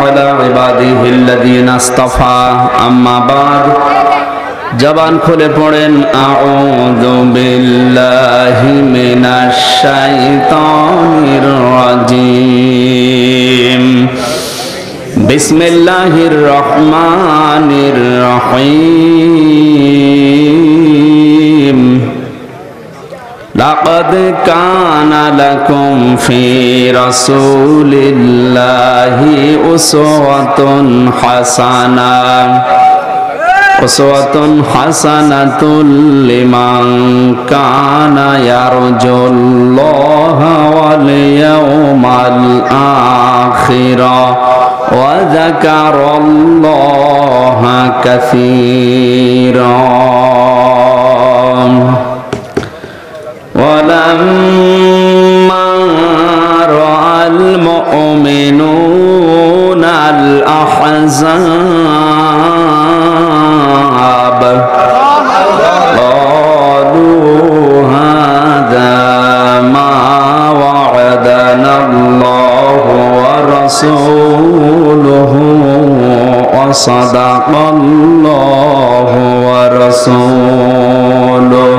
على عباده الذين اصطفى أما بعد জবান খুলে পড়েন আউযু বিল্লাহি মিনাশ শাইতানির রাজিম বিসমিল্লাহির রহমানির রহিম লাকাদ কানা লাকুম ফি রাসূলিল্লাহি উসওয়াতুন হাসানাহ uswatun hasanatul liman kana yarjullaha wal yawmal akhira wa dzakarallaha katsiran walamma ra'al mu'minuna al ahzab قالوا هذا ما وعدنا الله ورسوله وصدق الله ورسوله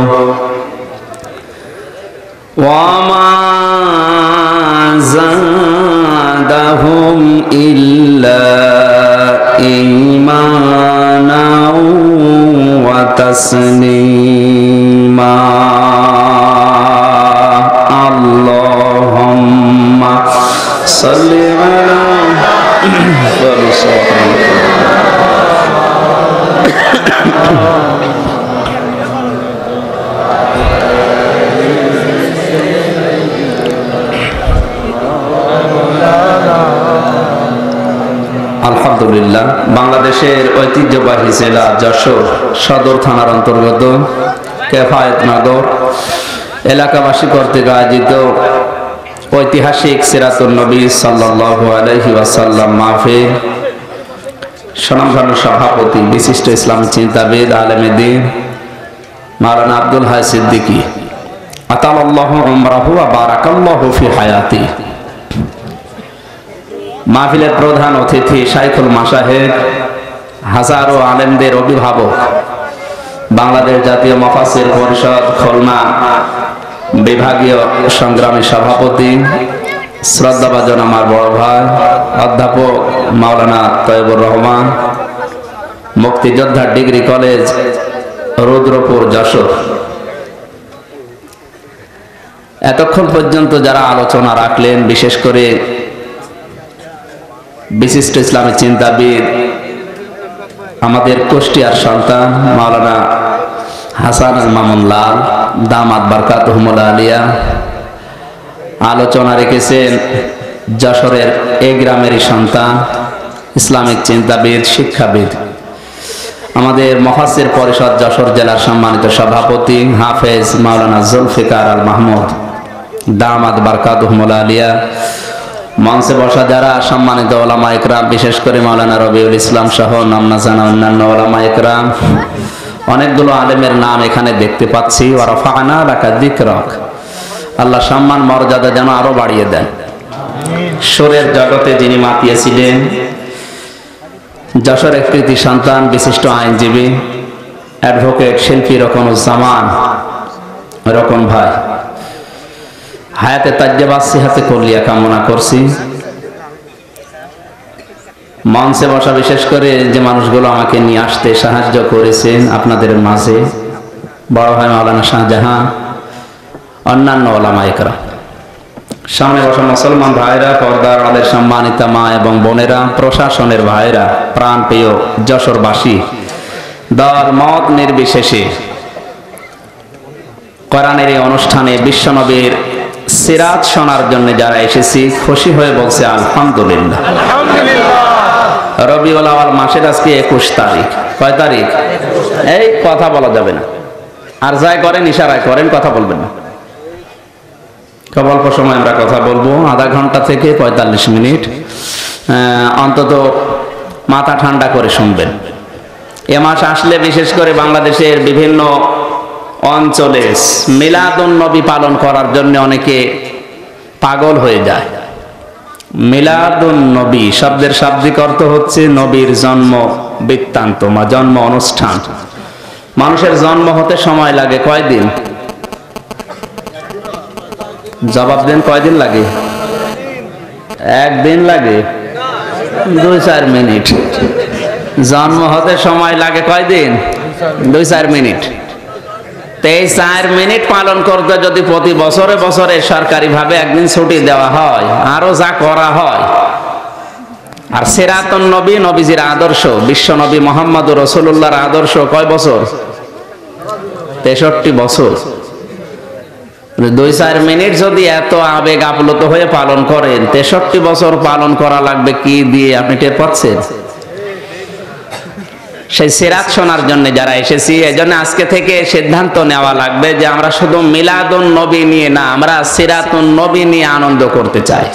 وما زادهم إلا إيمانا وتسليما اللهم صل على আলহামদুলিল্লাহ বাংলাদেশের ঐতিহ্যবাহী জেলা যশোর সদর থানার অন্তর্গত কেফায়েতনগর এলাকাবাসী কর্তৃক আয়োজিত ঐতিহাসিক সিরাতুন নবী সাল্লাল্লাহু আলাইহি ওয়াসাল্লাম মাহফিল সুনামধন্য সভাপতি বিশিষ্ট ইসলামী চিন্তাবিদ আলেমে দ্বীন মাওলানা আব্দুল হাই সিদ্দিকী আতালাল্লাহু উমরাহু ওয়া বারাকাল্লাহু ফি হায়াতি মাহফিলের প্রধান অতিথি শাইখুল মাশায়েখ হাজারো আলেমদের অভিভাবক বাংলাদেশ জাতীয় মুফাসসির পরিষদ খুলনা বিভাগীয় সংগ্রামী সভাপতি শ্রদ্ধাভাজন আমার বড় ভাই অধ্যাপক মাওলানা তৈয়বুর রহমান মুক্তিযোদ্ধা ডিগ্রি কলেজ রুদ্রপুর যশোর এতক্ষণ পর্যন্ত যারা আলোচনা রাখলেন বিশেষ করে বিশিষ্ট ইসলামী চিন্তাবিদ আমাদের কুষ্টিয়ার সন্তান মাওলানা হাসান আল মামুন লাল দামাত বারকাতুহুমুল আলিয়া আলোচনা রেখেছেন যশোরের এ গ্রামেরই সন্তান ইসলামিক চিন্তাবিদ শিক্ষাবিদ আমাদের মুফাসসির পরিষদ যশোর জেলার সম্মানিত সভাপতি হাফেজ মাওলানা জুলফিকার আল মাহমুদ দামাত বারকাতুহুমুল আলিয়া মঞ্চে বসা যারা সম্মানিত ওলামা ইকরাম বিশেষ করে মাওলানা রবিউল ইসলাম সহ নামনা জানা অন্যান্য ওলামা ইকরাম অনেকগুলো আলেমের নাম এখানে দেখতে পাচ্ছি ওয়া রাফা'না লাকা যিকরাক আল্লাহ সম্মান মর্যাদা যেন আরো বাড়িয়ে দেন সুরের জগতে যিনি মাতিয়েছিলেন যশোরের কৃতি সন্তান বিশিষ্ট আইনজীবী অ্যাডভোকেট শিল্পী রকনুজ্জামান রকন ভাই হায়াতে তাজ্জাবাস সিহাতে কলিয়া কামনা করছি মঞ্চে বসা বিশেষ করে যে মানুষগুলো আমাকে নিয়ে আসতে সাহায্য করেছেন আপনাদের মাঝে বড় ভাই মাওলানা শাহজাহান অন্যান্য ওলামা ইকরাম সামনে বসা মুসলমান ভাইরা পর্দার আলের সম্মানিতা মা এবং বোনেরা প্রশাসনের ভাইরা প্রাণপ্রিয় যশোরবাসী দর মত নির্বিশেষে কোরআনের এই অনুষ্ঠানে বিশ্বনবীর সিরাত শোনার জন্য যারা এসেছি খুশি হয়ে বলছে আলহামদুলিল্লাহ রবিউল আউয়াল মাসের আজকে 21 তারিখ কয় তারিখ এই কথা বলা যাবে না আর যাই করেন ইশারায় করেন কথা বলবেন না অল্প সময় আমরা কথা বলবো আধা ঘন্টা থেকে 45 মিনিট অন্তত মাথা ঠান্ডা করে শুনবেন এ মাস আসলে বিশেষ করে বাংলাদেশের বিভিন্ন অঞ্চলে মিলাদুন নবী পালন করার জন্য অনেকে পাগল হয়ে যায় মিলাদুন নবী শব্দের শাব্দিক অর্থ হচ্ছে নবীর জন্ম বৃত্তান্ত বা জন্ম অনুষ্ঠান। মানুষের জন্ম হতে সময় লাগে কয়দিন? জবাব দেন, কয়দিন লাগে? একদিন লাগে? 2-4 মিনিট। জন্ম হতে সময় লাগে কয়দিন? 2-4 মিনিট। 4 মিনিট পালন করতে যদি প্রতি বছরে বছরে সরকারি ভাবে একদিন ছুটি দেওয়া হয়, আরো যা করা হয়। আর সিরাতুন নবী, নবীজির আদর্শ, বিশ্ব নবী মুহাম্মদুর রাসূলুল্লাহর আদর্শ কয় বছর? 63 বছর। 2-4 মিনিট যদি এত আবেগ আপ্লুত হয়ে পালন করেন, 63 বছর পালন করা লাগবে কি দিয়ে আপনি টের পাচ্ছেন? সেই সিরাত শোনার জন্য যারা এসেছি, এজন্য আজকে থেকে সিদ্ধান্ত নেওয়া লাগবে যে আমরা শুধু মিলাদুন নবী নিয়ে না, আমরা সিরাতুন নবী নিয়ে আনন্দ করতে চাই।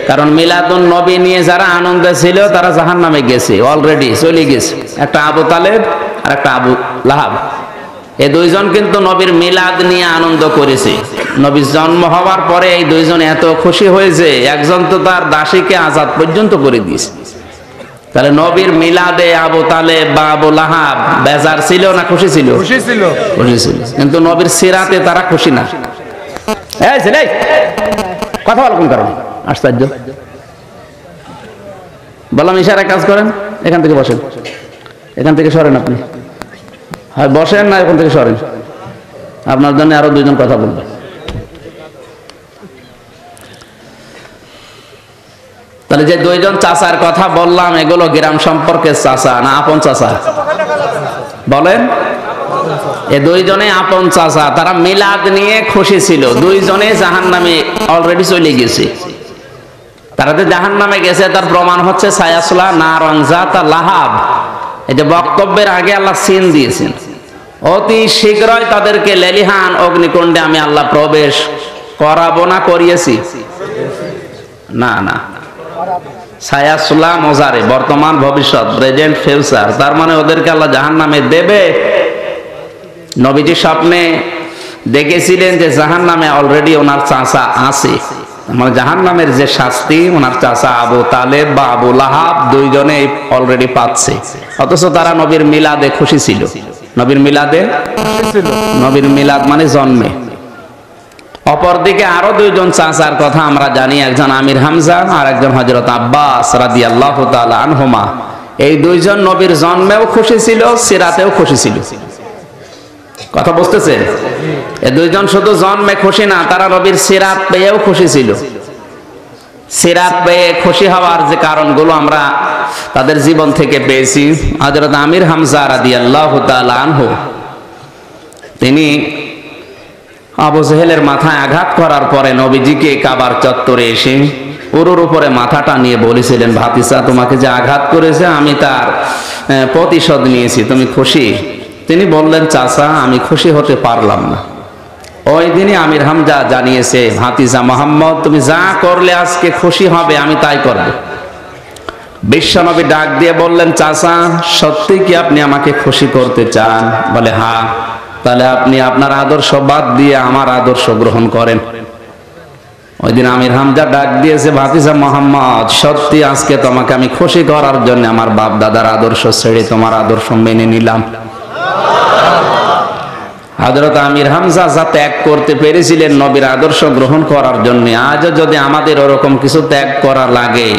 কারণ মিলাদুন নবী নিয়ে যারা আনন্দে ছিল তারা জাহান্নামে গেছে, অলরেডি চলে গেছে। একটা আবু তালেব আর একটা আবু লাহাব, এই দুইজন কিন্তু নবীর মিলাদ নিয়ে আনন্দ করেছে। নবীর জন্ম হওয়ার পরে এই দুইজন এত খুশি হয়েছে, একজন তো তার দাসীকে আজাদ পর্যন্ত করে দিয়েছে। তাহলে নবীর মিলাদে আবু তালেব বা আবু লাহাব বেজার ছিল না খুশি ছিল? খুশি ছিল, খুশি ছিল। কিন্তু নবীর সিরাতে তারা খুশি না। এই ছেলে কথা বল কোন কারণে? আশ্চর্য। বললাম ইশারায় কাজ করেন, এখান থেকে বসেন, এখান থেকে সরেন। আপনি হয় বসেন না এখান থেকে সরেন, আপনার জন্য আরো দুইজন কথা বলবেন। তাহলে যে দুইজন চাচার কথা বললাম, এগুলো গ্রাম সম্পর্কের চাচা না আপন চাচা? বলেন। এই দুইজনে আপন চাচা, তারা মিলাদ নিয়ে খুশি ছিল। দুইজনে জাহান্নামে অলরেডি চলে গেছে। তারা যে জাহান্নামে গেছে তার প্রমাণ হচ্ছে সায়াসলা নারন যাতা লাহাব। এই যে বক্তব্যের আগে আল্লাহ সিন দিয়েছেন, অতি শীঘ্রই তাদেরকে লেলিহান অগ্নিকুণ্ডে আমি আল্লাহ প্রবেশ করাবো না করিয়েছি? না না, সায়াসলা মোজারে, বর্তমান ভবিষ্যৎ, প্রেজেন্ট ফিউচার। তার মানে ওদেরকে আল্লাহ জাহান্নামে দেবে। নবীজি স্বপ্নে দেখেছিলেন যে জাহান্নামে অলরেডি ওনার চাচা আছে। মানে জাহান্নামের যে শাস্তি ওনার চাচা আবু তালেব বা আবু লাহাব দুইজনে অলরেডি পাচ্ছে, অথচ তারা নবীর মিলাদে খুশি ছিল। নবীর মিলাদে, নবীর মিলাদ মানে জন্মে। অপরদিকে আরো দুইজন চাচার কথা আমরা জানি, একজন আমির হামজা আর একজন হযরত আব্বাস রাদিয়াল্লাহু তাআলা আনহুমা। এই দুইজন নবীর জন্মেও খুশি ছিল, সিরাতেও খুশি ছিল। কথা বুঝতেছেন? এই দুইজন শুধু জন্মে খুশি না, তারা নবীর সিরাত পেয়েও খুশি ছিল। সিরাত পেয়ে খুশি হওয়ার যে কারণগুলো আমরা তাদের জীবন থেকে পেয়েছি। হযরত আমির হামজা রাদিয়াল্লাহু তাআলা আনহু, তিনি আবু জেহেলের মাথায় আঘাত করার পরে নবীজিকে কাবার চত্বরে এসে উরুর উপরে মাথাটা নিয়ে বলেছিলেন, ভাতিজা তোমাকে যে আঘাত করেছে আমি তার প্রতিশোধ নিয়েছি, তুমি খুশি? তিনি বললেন, চাচা আমি খুশি হতে পারলাম না। ওই দিনই আমির হামজা জানিয়েছে, ভাতিজা মোহাম্মদ তুমি যা করলে আজকে খুশি হবে আমি তাই করব। বিশ্বনবী ডাক দিয়ে বললেন, চাচা সত্যি কি আপনি আমাকে খুশি করতে চান? বলে হ্যাঁ। তাহলে আপনি আপনার আদর্শ বাদ দিয়ে আমার আদর্শ গ্রহণ করেন। ওই দিন আমির হামজা ডাক দিয়েছে, ভাতিজা মোহাম্মদ সত্যি আজকে তোমাকে আমি খুশি করার জন্য আমার বাপ দাদার আদর্শ ছেড়ে তোমার আদর্শ মেনে নিলাম। হযরত আমির হামজা যা ত্যাগ করতে পেরেছিলেন নবীর আদর্শ গ্রহণ করার জন্য, আজও যদি আমাদের ওরকম কিছু ত্যাগ করা লাগে,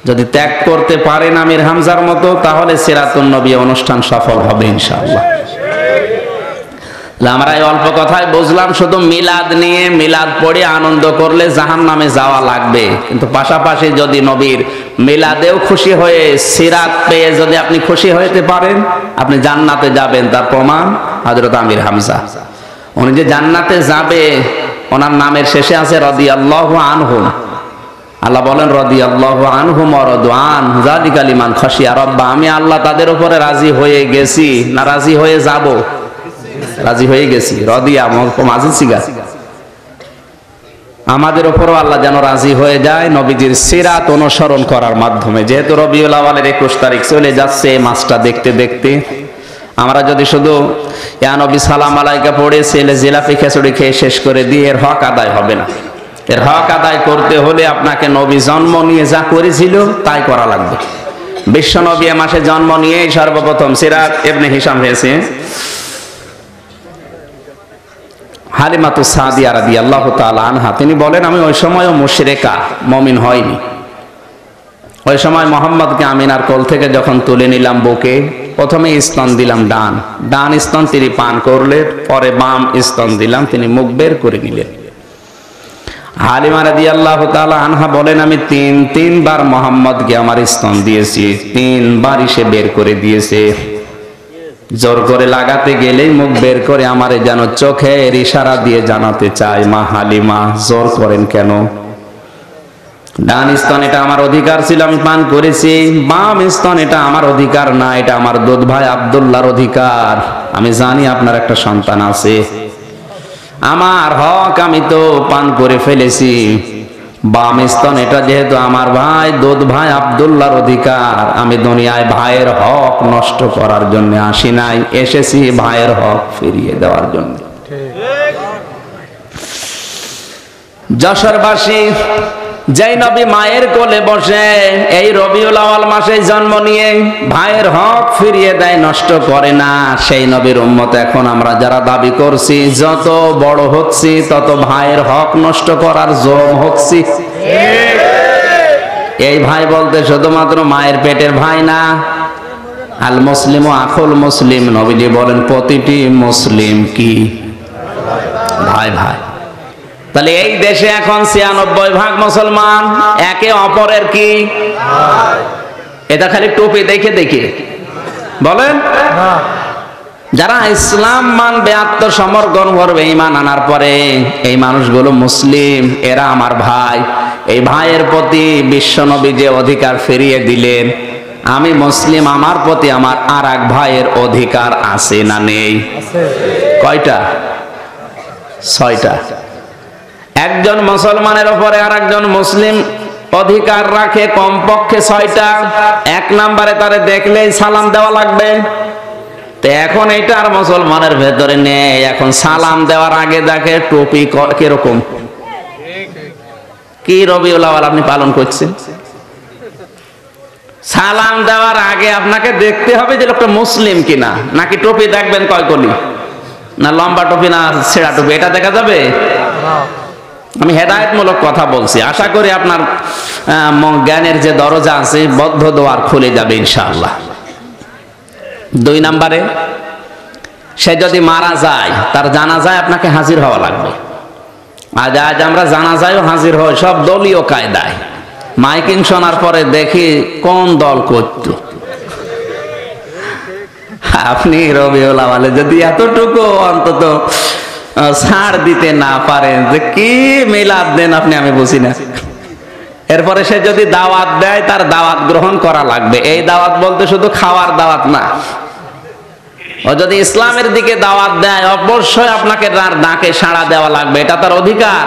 যদি ত্যাগ করতে পারেন আমির হামজার মতো, তাহলে সিরাতুন নবী অনুষ্ঠান সফল হবে ইনশাআল্লাহ। আমরা এই অল্প কথায় বুঝলাম শুধু মিলাদ নিয়ে, মিলাদ পড়ে আনন্দ করলে জাহান্নামে যাওয়া লাগবে, কিন্তু পাশাপাশি যদি নবীর মিলাদেও খুশি হয়ে সিরাত পেয়ে যদি আপনি খুশি হতে পারেন, আপনি জান্নাতে যাবেন। তার প্রমাণ হযরত আমির হামজা। উনি যে জান্নাতে যাবে ওনার নামের শেষে আছে রাদিয়াল্লাহু আনহুম। আল্লাহ বলেন রাদিয়াল্লাহু আনহুম ওয়া রাদওয়ান যালিকা লিমান খাশিয়া রাব্বা। আমি আল্লাহ তাদের উপরে রাজি হয়ে গেছি না রাজি হয়ে যাব? রাজি হয়ে গেছি। রাদিয়া মাজিদ সিগা, আমাদের উপরও আল্লাহ যেন রাজি হয়ে যায় নবীজির সিরাত অনুসরণ করার মাধ্যমে। যেহেতু রবিউল আউয়ালের 21 তারিখ চলে যাচ্ছে, মাসটা দেখতে দেখতে আমরা যদি শুধু ইয়া নবী সালাম আলাইকা পড়ে ছেলে জিলাপি খিচুড়ি খেয়ে শেষ করে দিয়ে এর হক আদায় হবে না। এর হক আদায় করতে হলে আপনাকে নবী জন্ম নিয়ে যা করেছিল তাই করা লাগবে। বিশ্ব নবী এ মাসে জন্ম নিয়ে সর্বপ্রথম সিরাত ইবনে হিশাম হয়েছে। হালিমাতুস সাদিয়া রাদিয়াল্লাহু তাআলা আনহা তিনি বলেন, আমি ওই সময়ও মুশরিকা, মুমিন হয়নি। ওই সময় মোহাম্মদকে আমিনার কোল থেকে যখন তুলে নিলাম বুকে, প্রথমে স্তন দিলাম ডান স্তন তিনি পান করলেন, পরে বাম স্তন দিলাম, তিনি মুখ বের করে নিলেন। হালিমা রাদিয়াল্লাহু তাআলা আনহা বলেন, আমি তিনবার মোহাম্মদকে আমার স্তন দিয়েছি, 3 বারই সে বের করে দিয়েছে। জোর করে লাগাতে গেলেই মুখ বের করে আমারে যেন চোখের ইশারা দিয়ে জানাতে চায়, মা হালিমা জোর করেন কেন? ডান স্তন এটা আমার অধিকার ছিল, আমি পান করেছি। বাম স্তন এটা আমার অধিকার না, এটা আমার দুধ ভাই আব্দুল্লাহর অধিকার। আমি জানি আপনার একটা সন্তান আছে, আমার হক আমি তো পান করে ফেলেছি। বাম স্তন এটা যেহেতু আমার ভাই দুধ ভাই আব্দুল্লাহর অধিকার, আমি দুনিয়ায় ভাইয়ের হক নষ্ট করার জন্য আসি নাই, এসেছি ভাইয়ের হক ফিরিয়ে দেওয়ার জন্য। যশোরবাসী যেই নবী মায়ের কোলে বসে এই রবিউল আউয়াল মাসে জন্ম নিয়ে ভাইয়ের হক ফিরিয়ে দেয়, নষ্ট করে না, সেই নবীর উম্মত এখন আমরা যারা দাবি করছি, যত বড় হচ্ছি তত ভাইয়ের হক নষ্ট করার জোর হচ্ছি। এই ভাই বলতে শুধুমাত্র মায়ের পেটের ভাই না, আল মুসলিম ও আখুল মুসলিম, নবীজি বলেন প্রতিটি মুসলিম কি ভাই ভাই। তাহলে এই দেশে এখন ৯৬% মুসলমান একে অপরের কি? এটা খালি টুপি দেখে দেখে বলেন। যারা ইসলাম মানবে, আত্মসমর্পণ করবে, ঈমান আনার পরে এই মানুষগুলো মুসলিম, এরা আমার ভাই। এই ভাইয়ের প্রতি বিশ্বনবী যে অধিকার ফিরিয়ে দিলেন, আমি মুসলিম, আমার প্রতি আমার আর এক ভাইয়ের অধিকার আছে না নেই? কয়টা? 6টা। একজন মুসলমানের উপরে আর একজন মুসলিম অধিকার রাখে কমপক্ষে 6টা। 1 নম্বরে তারে দেখলেই সালাম দেওয়া লাগবে। তো এখন এইটা আর মুসলমানের ভেতরে নেই। এখন সালাম দেওয়ার আগে দেখে টুপি কিরকম, কি রবিউল আউয়াল আপনি পালন করছেন। সালাম দেওয়ার আগে আপনাকে দেখতে হবে যে লোকটা মুসলিম কিনা, নাকি টুপি দেখবেন কয় কলি, না লম্বা টুপি না ছেঁড়া টুপি, এটা দেখা যাবে? আমি হেদায়েতমূলক কথা বলছি, আশা করি আপনার জ্ঞানের যে দরজা আছে বদ্ধ দোয়ার খুলে যাবে ইনশাআল্লাহ। 2 নম্বরে, সে যদি মারা যায় তার জানাজায় আপনাকে হাজির হওয়া লাগবে। আজ আমরা জানাজায়ও হাজির হই সব দলীয় কায়দায়। মাইকিং শোনার পরে দেখি কোন দল করত। আপনি রবিউল আউয়ালে যদি এতটুকু অন্তত ছাড় দিতে না পারেন যে কি মিলাদ দেন আপনি, আমি বুঝি না। এরপরে সে যদি দাওয়াত দেয় তার দাওয়াত গ্রহণ করা লাগবে। এই দাওয়াত বলতে শুধু খাওয়ার দাওয়াত না, ও যদি ইসলামের দিকে দাওয়াত দেয় অবশ্যই আপনাকে তার ডাকে সাড়া দেওয়া লাগবে, এটা তার অধিকার।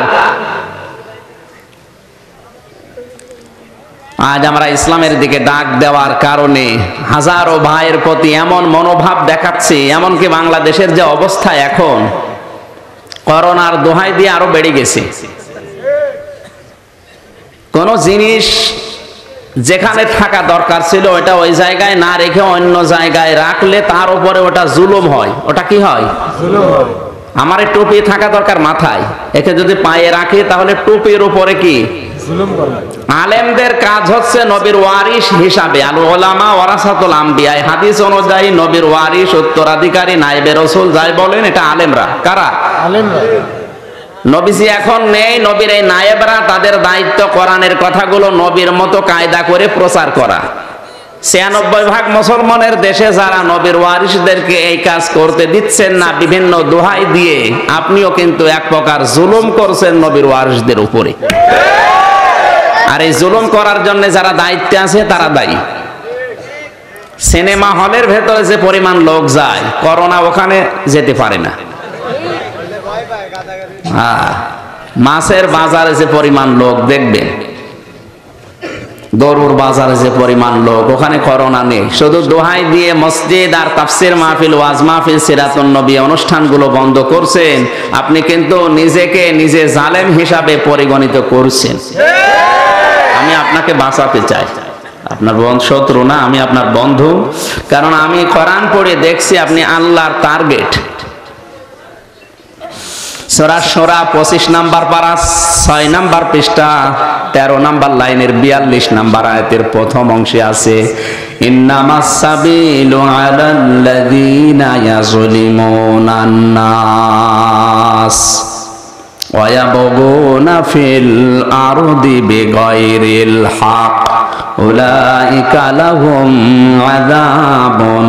আজ আমরা ইসলামের দিকে ডাক দেওয়ার কারণে হাজারো ভাইয়ের প্রতি এমন মনোভাব দেখাচ্ছি, এমনকি বাংলাদেশের যে অবস্থা এখন করোনার দোহাই দিয়ে আরো বেড়ে গেছে। কোন জিনিস যেখানে থাকা দরকার ছিল ওটা ওই জায়গায় না রেখে অন্য জায়গায় রাখলে তার উপরে ওটা জুলুম হয়। ওটা কি হয়? জুলুম হয়। আমার টুপি থাকা দরকার মাথায়, একে যদি পায়ে রাখি তাহলে টুপির উপরে কি জুলুম করে। আলেমদের কাজ হচ্ছে নবীর ওয়ারিস হিসাবে, আল উলামা ওয়ারাসাতুল আম্বিয়া, হাদিস অনুযায়ী নবীর ওয়ারিস উত্তরাধিকারী নায়েবে রাসূল যাই বলেন এটা আলেমরা। কারা? আলেমরা। নবীজি এখন নেই, নবীর এই নায়েবরা তাদের দায়িত্ব কোরআনের কথাগুলো নবীর মতো কায়দা করে প্রচার করা। ৯৬% মুসলমানের দেশে যারা নবীর ওয়ারিসদেরকে এই কাজ করতে দিচ্ছেন না বিভিন্ন দোহাই দিয়ে, আপনিও কিন্তু এক প্রকার জুলুম করছেন নবীর ওয়ারিসদের উপরে। আর এই জুলুম করার জন্য যারা দায়িত্বে আছে তারা দায়ী। সিনেমা হলের ভেতরে যে পরিমাণ লোক যায়, করোনা ওখানে যেতে পারে না। মাছের বাজারে যে পরিমাণ লোক দেখবেন, দরুর বাজারে যে পরিমাণ লোক, ওখানে করোনা নেই, শুধু দোহাই দিয়ে মসজিদ আর তাফসির মাহফিল, ওয়াজ মাহফিল, সিরাতুন নবী অনুষ্ঠানগুলো বন্ধ করছেন। আপনি কিন্তু নিজেকে নিজে জালেম হিসাবে পরিগণিত করছেন। আমি আপনাকে বাঁচাতে চাই, আপনার শত্রু না, আমি আপনার বন্ধু। কারণ আমি কোরআন পড়ে দেখছি আপনি আল্লাহর টার্গেট। সূরা শূরা 25 নাম্বার পারা 6 নাম্বার পৃষ্ঠা 13 নাম্বার লাইনের 42 নাম্বার আয়াতের প্রথম অংশে আছে, ইন্নামাস সাবিলু আলাল্লাযীনা ইয়াযলিমুনান নাস ওয়া ইয়াবগুনা ফিল আরদি বিগাইরিল হক উলাইকা লাহুম আযাবুন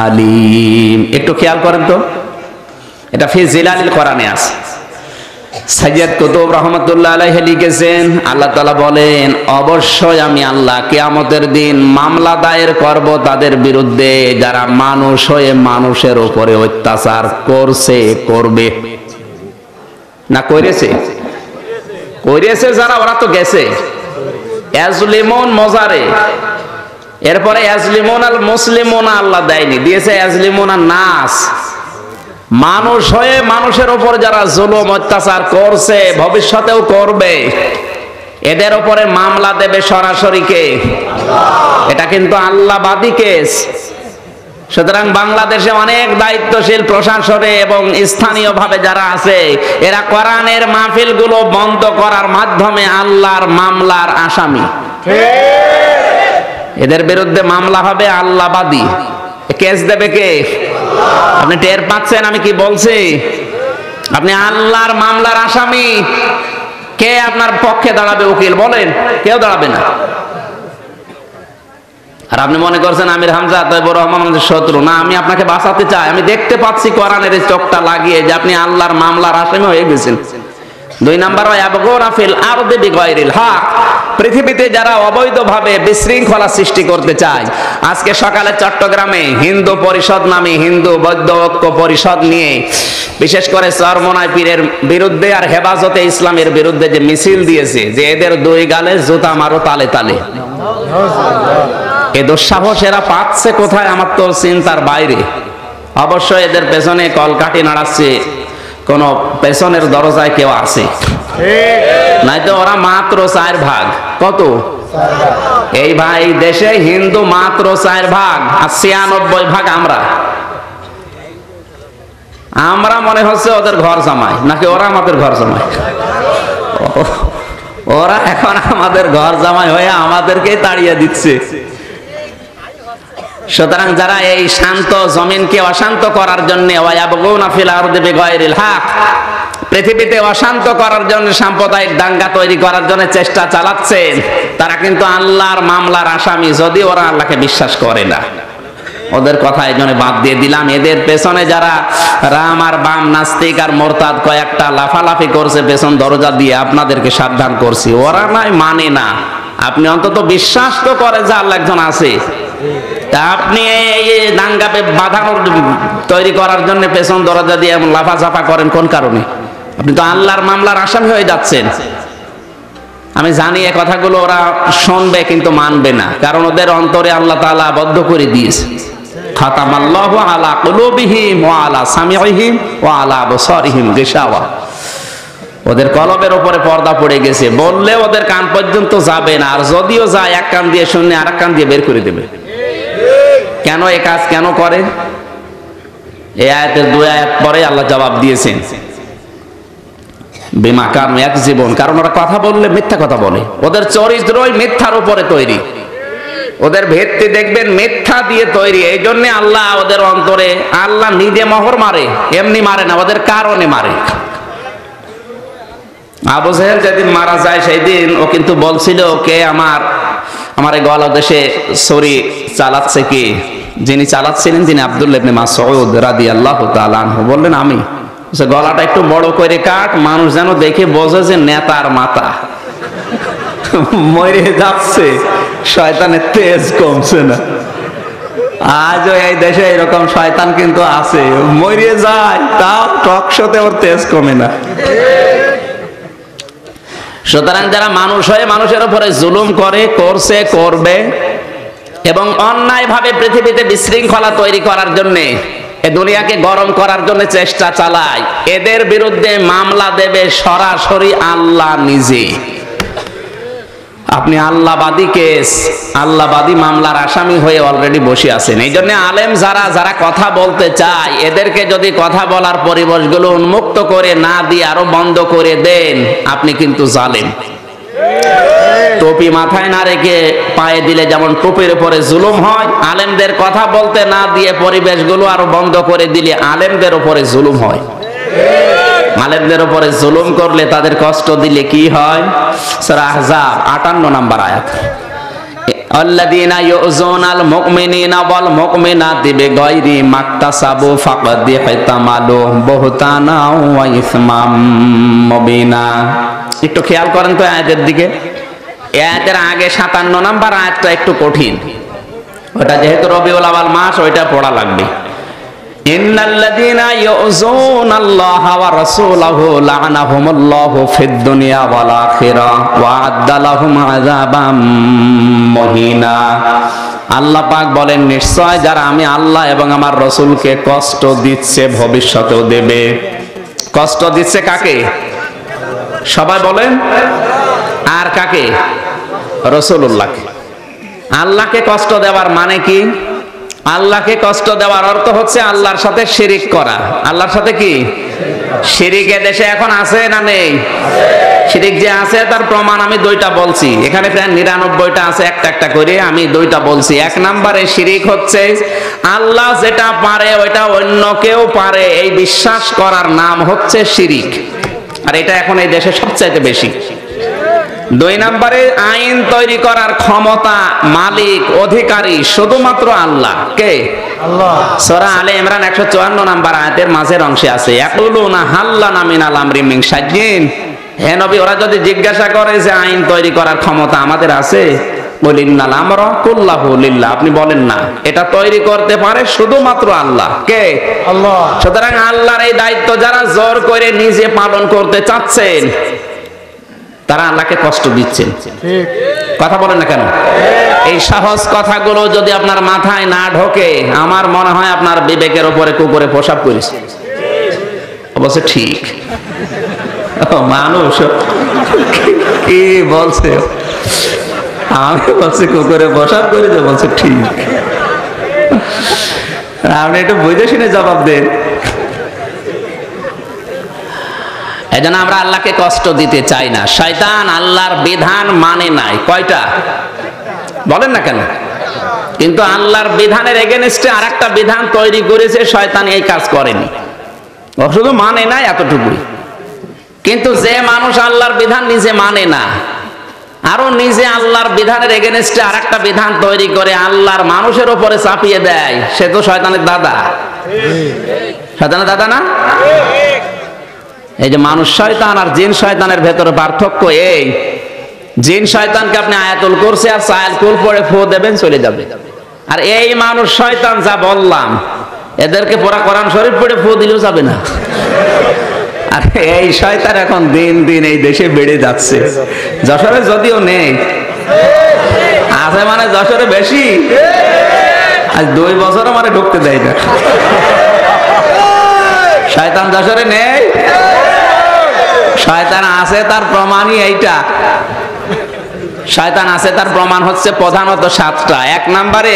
আলীম। একটু খেয়াল করেন তো, এটা ফি জিলালিল কোরআনে আছে। সাইয়্যিদ কুতুব রাহমাতুল্লাহ আলাইহি লিখেছেন, আল্লাহ তাআলা বলেন, অবশ্যই আমি আল্লাহ কিয়ামতের দিন মামলা দায়ের করব তাদের বিরুদ্ধে যারা মানুষ হয়ে মানুষের উপরে অত্যাচার করছে, করবে না, করেছে, করেছে যারা, ওরা তো গেছে। ইয়াজলিমুন মজারে, এরপরে ইয়াজলিমুন আল মুসলিমুন আল্লাহ দেয়নি, দিয়েছে ইয়াজলিমুন আন নাস। মানুষ হয়ে মানুষের উপর যারা জুলুম অত্যাচার করছে, ভবিষ্যতেও করবে, এদের উপরে মামলা দেবে সরাসরি কে? এটা কিন্তু আল্লাহবাদী কেস। সুতরাং বাংলাদেশে অনেক দায়িত্বশীল প্রশাসনে এবং স্থানীয়ভাবে যারা আছে, এরা কোরআনের মাহফিলগুলো বন্ধ করার মাধ্যমে আল্লাহর মামলার আসামি। এদের বিরুদ্ধে মামলা হবে আল্লাহবাদী। কেস দেবে কে? আপনি টের পাচ্ছেন আমি কি বলছি? আপনি আল্লাহর মামলার আসামি। কে আপনার পক্ষে দাঁড়াবে উকিল বলেন? কেউ দাঁড়াবে না। আর আপনি মনে করছেন আমির হামজা তৈবুর রহমান আমাদের শত্রু না, আমি আপনাকে বাঁচাতে চাই। আমি দেখতে পাচ্ছি কোরআনের এই চোখটা লাগিয়ে যে আপনি আল্লাহর মামলার আসামি হয়ে গেছেন। 2 নাম্বার, ইয়াবগুনা ফিল আরদি বিগাইরিল হক, পৃথিবীতে যারা অবৈধভাবে বিশৃঙ্খলা সৃষ্টি করতে চায়। আজকে সকালে চট্টগ্রামে হিন্দু পরিষদ নামে, হিন্দু বৌদ্ধ ঐক্য পরিষদ নিয়ে, বিশেষ করে চরমনাই পীরের বিরুদ্ধে আর হেফাজতে ইসলামের বিরুদ্ধে যে মিছিল দিয়েছে, যে এদের 2 গালে জুতা মারো তালে তালে, এ দুঃসাহস এরা পাচ্ছে কোথায় আমার তো চিন্তার বাইরে। অবশ্যই এদের পেছনে কলকাঠি নাড়াচ্ছে, কোন পেছনের দরজায় কেউ আছে, নয়তো ওরা মাত্র 4 ভাগ। কত? এই ভাই দেশে হিন্দু মাত্র 4 ভাগ, আর 96 ভাগ আমরা। আমরা মনে হচ্ছে ওদের ঘর জামাই, নাকি ওরা আমাদের ঘর জামাই? ওরা এখন আমাদের ঘর জামাই হয়ে আমাদেরকেই তাড়িয়ে দিচ্ছে। সুতরাং যারা এই শান্ত জমিনকে অশান্ত করার জন্য, ওয়ায়াবগুনা ফিল আরদি বিগাইরিল হক, পৃথিবীতে অশান্ত করার জন্য, সাম্প্রদায়িক দাঙ্গা তৈরি করার জন্য চেষ্টা চালাচ্ছেন, তারা কিন্তু আল্লাহর মামলার আসামি, যদি ওরা আল্লাহকে বিশ্বাস করে না। ওদের কথা এই জন্য বাদ দিয়ে দিলাম। এদের পেছনে যারা রাম আর বাম, নাস্তিক আর মোরতাদ কয়েকটা লাফালাফি করছে পেছন দরজা দিয়ে, আপনাদেরকে সাবধান করছি, ওরা নাই মানে না। আপনি অন্তত বিশ্বাস তো করে যে আল্লাহ একজন আছে। আপনি এই দাঙ্গাকে বাধানোর তৈরি করার জন্য পেছন দরজা দিয়ে লাফাঝাফা করেন কোন কারণে? আপনি তো আল্লাহর মামলার আসামি হয়ে যাচ্ছেন। আমি জানি এই কথাগুলো ওরা শুনবে কিন্তু মানবে না, কারণ ওদের অন্তরে আল্লাহ তাআলা আবদ্ধ করে দিয়েছে। খাতামাল্লাহু আলা কুলুবিহিম ওয়া আলা সামিইহিম ওয়া আলা আবসারিহিম গিশাওয়া। ওদের কলবের উপরে পর্দা পড়ে গেছে, বললে ওদের কান পর্যন্ত যাবে না, আর যদিও যায় এক কান দিয়ে শুনে আর এক কান দিয়ে বের করে দেবে। কেন এই কাজ কেন করে? এই আয়াতের 2 আয়াত পরে আল্লাহ জবাব দিয়েছেন, বিমা কানু ইয়াকযিবুন, কারণ ওরা কথা বললে মিথ্যা কথা বলে। ওদের চরিত্রই মিথ্যার উপরে তৈরি, ওদের ভিত্তি দেখবেন মিথ্যা দিয়ে তৈরি। এই জন্য আল্লাহ ওদের অন্তরে, আল্লাহ নিজে মোহর মারে, এমনি মারে না, ওদের কারণে মারে। আবু জাহেল যেদিন মারা যায় সেই দিন ও কিন্তু বলছিল, কে আমার এই গলা দেশে ছুরি চালাচ্ছে, কি যিনি চালাচ্ছিলেন, যিনি আব্দুল্লাহ ইবনে মাসউদ রাদিয়াল্লাহু তাআলা আনহু। বললেন আমি। গলাটা একটু বড় করে কাট, মানুষ যেন দেখে বোঝে যে নেতার মাথা। মরে যাচ্ছে, শয়তানের তেজ কমছে না। আজও এই দেশে এরকম শয়তান কিন্তু আছে, মরে যায় তাও টক শোতে ওর তেজ কমে না। সুতরাং যারা মানুষ হয়ে মানুষের উপরে জুলুম করে, করছে, করবে এবং অন্যায়ভাবে পৃথিবীতে বিশৃঙ্খলা তৈরি করার জন্য, এ দুনিয়াকে গরম করার জন্য চেষ্টা চালায়, এদের বিরুদ্ধে মামলা দেবে সরাসরি আল্লাহ নিজে। আপনি আল্লাহবাদী কেস, আল্লাহবাদী মামলার আসামি হয়ে অলরেডি বসে আছেন। এই জন্য আলেম যারা কথা বলতে চায়, এদেরকে যদি কথা বলার পরিবেশগুলো উন্মুক্ত করে না দিয়ে আরো বন্ধ করে দেন, আপনি কিন্তু জালেম। টুপি মাথায় না রেখে পায়ে দিলে যেমন টুপির উপরে জুলুম হয়, আলেমদের কথা বলতে না দিয়ে পরিবেশগুলো আরো বন্ধ করে দিলে আলেমদের উপরে জুলুম হয়। আলেমদের উপরে জুলুম করলে, তাদের কষ্ট দিলে কি হয়? সূরা আহজাব 58 নম্বর আয়াত, আল্লাযীনা ইউযুনাল মুমিনিনা ওয়াল মুমিনাতি বিগাইরি মাকতাসাবু ফাকাদ ইহতামালু বুহতানা ওয়া ইসমাম মুবিনা। একটু খেয়াল করেন তো আয়াতের দিকে। আয়াতের আগে 57 নম্বর আয়াতটা একটু কঠিন, ওটা যেহেতু রবিউল আউয়াল মাস, ওইটা পড়া লাগবে। ইন্নাল্লাযীনা ইউযুনাল্লাহা ওয়া রাসূলাহু লা'নাহুমুল্লাহু ফিদ দুনিয়া ওয়াল আখিরাহ ওয়া আ'আদ্দা লাহুম আযাবাম মুহিনা। আল্লাহ পাক বলেন, নিশ্চয় যারা আমি আল্লাহ এবং আমার রাসূলকে কষ্ট দিচ্ছে, ভবিষ্যতেও দেবে। কষ্ট দিচ্ছে কাকে? সবাই বলেন। আর কাকে? রাসূলুল্লাহকে। আল্লাহকে কষ্ট দেওয়ার মানে কি? আল্লাহকে কষ্ট দেওয়ার অর্থ হচ্ছে আল্লাহর সাথে শিরিক করা। আল্লাহর সাথে কি শিরিক এ দেশে এখন আছে না নেই? শিরিক যে আছে তার প্রমাণ আমি দুইটা বলছি। এখানে প্রায় 99টা আছে, একটা একটা করে আমি দুইটা বলছি। এক নম্বরে শিরিক হচ্ছে আল্লাহ যেটা পারে ওইটা অন্য কেউ পারে, এই বিশ্বাস করার নাম হচ্ছে শিরিক। আর এটা এখন এই দেশে সবচাইতে বেশি। দুই নম্বরে আইন তৈরি করার ক্ষমতা, মালিক, অধিকারী শুধুমাত্র আল্লাহ। কে? আল্লাহ। সূরা আলে ইমরান 154 নম্বর আয়াতের মাঝের অংশে আছে, ইয়াকুলুনা হাল্লানা মিনাল আমরি মিন শাইইন। হে নবী, ওরা যদি জিজ্ঞাসা করে যে আইন তৈরি করার ক্ষমতা আমাদের আছে, বলিন্নাল আমরা কুল্লাহু লিল্লাহ, আপনি বলেন না, এটা তৈরি করতে পারে শুধুমাত্র আল্লাহ। কে? আল্লাহ। সুতরাং আল্লাহর এই দায়িত্ব যারা জোর করে নিজে পালন করতে চাচ্ছেন, তারা আল্লাহকে কষ্ট দিচ্ছেন। কথা বলেন না কেন? এই সহজ কথাগুলো যদি আপনার মাথায় না ঢোকে, আমার মনে হয় আপনার বিবেকের উপরে কুকুরে পেশাব করেছে। অবশ্য ঠিক, মানুষ কি বলছে, আমি বলছি কুকুরে পেশাব করেছে, বলছে ঠিক। আপনি একটু বুঝে শুনে জবাব দেন। এজন্য আমরা আল্লাহকে কষ্ট দিতে চাই না। শয়তান আল্লাহর বিধান মানে নাই। কয়টা? বলেন না কেন? কিন্তু আল্লাহর বিধানের এগেনস্টে আরেকটা বিধান তৈরি করেছে, শয়তান এই কাজ করেনি, ও শুধু মানে নাই, এতটুকুই। কিন্তু যে মানুষ আল্লাহর বিধান নিজে মানে না, আরো নিজে আল্লাহর বিধানের এগেনস্টে আরেকটা বিধান তৈরি করে আল্লাহর মানুষের উপরে চাপিয়ে দেয়, সে তো শয়তানের দাদা। শয়তানের দাদা না? এই যে মানুষ শয়তান আর জিন শয়তানের ভেতরে পার্থক্য এই, জিন শয়তানকে আপনি আয়াতুল কুরসি আর সায়াতুল পড়ে ফু দেবেন, চলে যাবে। আর এই মানুষ শয়তান যা বললাম, এদেরকে পুরা কোরআন শরীফ পড়ে ফু দিলেও যাবে না। আর এই শয়তান এখন দিন দিন এই দেশে বেড়ে যাচ্ছে। যশোরে যদিও নেই, আছে মানে যশোরে বেশি। আজ 2 বছরও মানে ঢুকতে দেয় না। শয়তান যশোরে নেই, শয়তান আছে, তার প্রমাণই এইটা। শয়তান আছে তার প্রমাণ হচ্ছে প্রধানত 7টা। 1 নম্বরে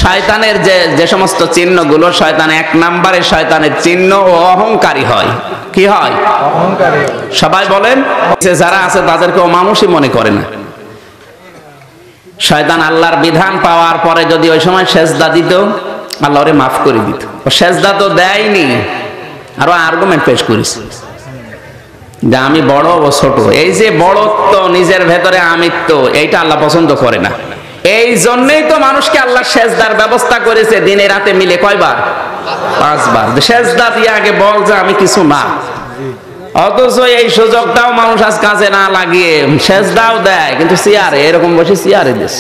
শয়তানের যে সমস্ত চিহ্নগুলো, শয়তান 1 নম্বরে শয়তানের চিহ্ন ও অহংকারী হয়। কি হয়? অহংকারী। সবাই বলেন, যারা আছে তাদেরকেও মানুষই মনে করে না। শয়তান আল্লাহর বিধান পাওয়ার পরে যদি ওই সময় সেজদা দিত, আল্লাহ ওরে মাফ করে দিত। ও সেজদা তো দেয়নি, আরো আর্গুমেন্ট পেশ করেছে যে আমি বড় ও ছোট। এই যে বড়ত্ব, নিজের ভেতরে আমিত্ব, এইটা আল্লাহ পছন্দ করে না। এই জন্যই তো মানুষকে আল্লাহ সেজদার ব্যবস্থা করেছে দিনে রাতে মিলে। কয়বার? 5 বার। সেজদা দিয়ে আগে বল যে আমি কিছু না। অথচ এই সুযোগটাও মানুষ আজ কাজে না লাগিয়ে সেজদাও দেয়, কিন্তু চেয়ারে এরকম বসে চেয়ারে দিস।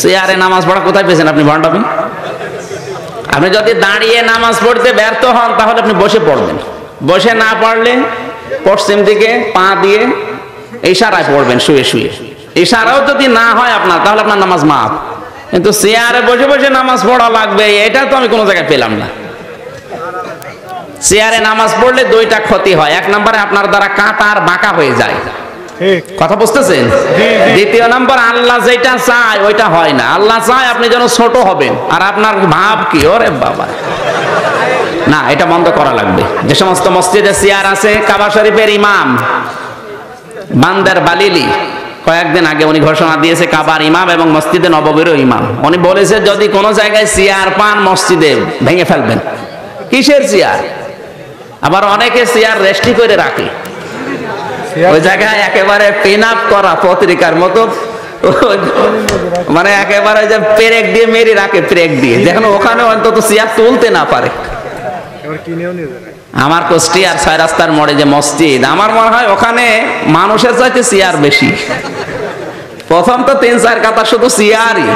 চেয়ারে নামাজ পড়া কোথায় পেয়েছেন আপনি ভণ্ডামি? আপনি যদি দাঁড়িয়ে নামাজ পড়তে ব্যর্থ হন, তাহলে আপনি বসে পড়বেন। বসে না পড়লে পশ্চিম দিকে পা দিয়ে ইশারায় পড়বেন শুয়ে শুয়ে। ইশারাও যদি না হয় আপনার, তাহলে আপনার নামাজ মাফ। কিন্তু চেয়ারে বসে বসে নামাজ পড়া লাগবে, এটা তো আমি কোনো জায়গায় পেলাম না। চেয়ারে নামাজ পড়লে দুইটা ক্ষতি হয়। এক নম্বরে আপনার দ্বারা কাঁটা আর বাঁকা হয়ে যায়, কথা বুঝতেছেন? দ্বিতীয় নম্বর, আল্লাহ যেটা চায় ওইটা হয় না। আল্লাহ চায় আপনি যেন ছোট হবেন, আর আপনার ভাব কি, ওরে বাবা, না, এটা বন্ধ করা লাগবে। যে সমস্ত মসজিদে চেয়ার আছে, কাবা শরীফের ইমাম বান্দার বালিলি কয়েকদিন আগে উনি ঘোষণা দিয়েছে, কাবার ইমাম এবং মসজিদে নববীরও ইমাম। উনি বলেছে যদি কোনো জায়গায় চেয়ার পান মসজিদে ভেঙে ফেলবেন। কিসের চেয়ার? আবার অনেকে চেয়ার রেস্টি করে রাখে, ওই জায়গায় একেবারে পিন আপ করা পত্রিকার মতো, মানে একেবারে যে পেরেক দিয়ে মেরে রাখে, পেরেক দিয়ে, যেখানে ওখানে অন্তত চেয়ার তুলতে না পারে। আমার কুষ্টিয়ার 6 রাস্তার মোড়ে যে মসজিদ, আমার মনে হয় ওখানে মানুষের চাইতে চেয়ার বেশি। প্রথম তো 3-4 কাতা শুধু চেয়ারই,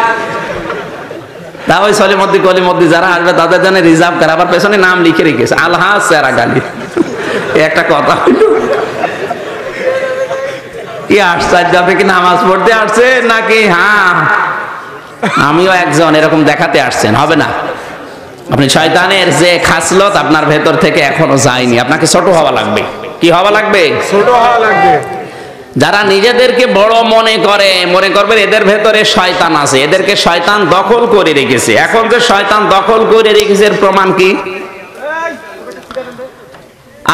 তা ওই সলিমদ্দি কলিমদ্দি যারা আসবে তাদের জন্য রিজার্ভ করে, আবার পেছনে নাম লিখে রেখেছে, আলহাজ চেরা গালি। একটা কথা কি আশ্চর্য, আপনি কি নামাজ পড়তে আসছেন নাকি? হ্যাঁ, আমিও একজন, এরকম দেখাতে আসছেন, হবে না। আপনি শয়তানের যে খাসলত আপনার ভেতর থেকে এখনো যায়নি, আপনাকে ছোট হওয়া লাগবে। কি হওয়া লাগবে? ছোট হওয়া লাগবে। যারা নিজেদেরকে বড় মনে করবেন এদের ভেতরে শয়তান আছে, এদেরকে শয়তান দখল করে রেখেছে। এখন যে শয়তান দখল করে রেখেছে এর প্রমাণ কি?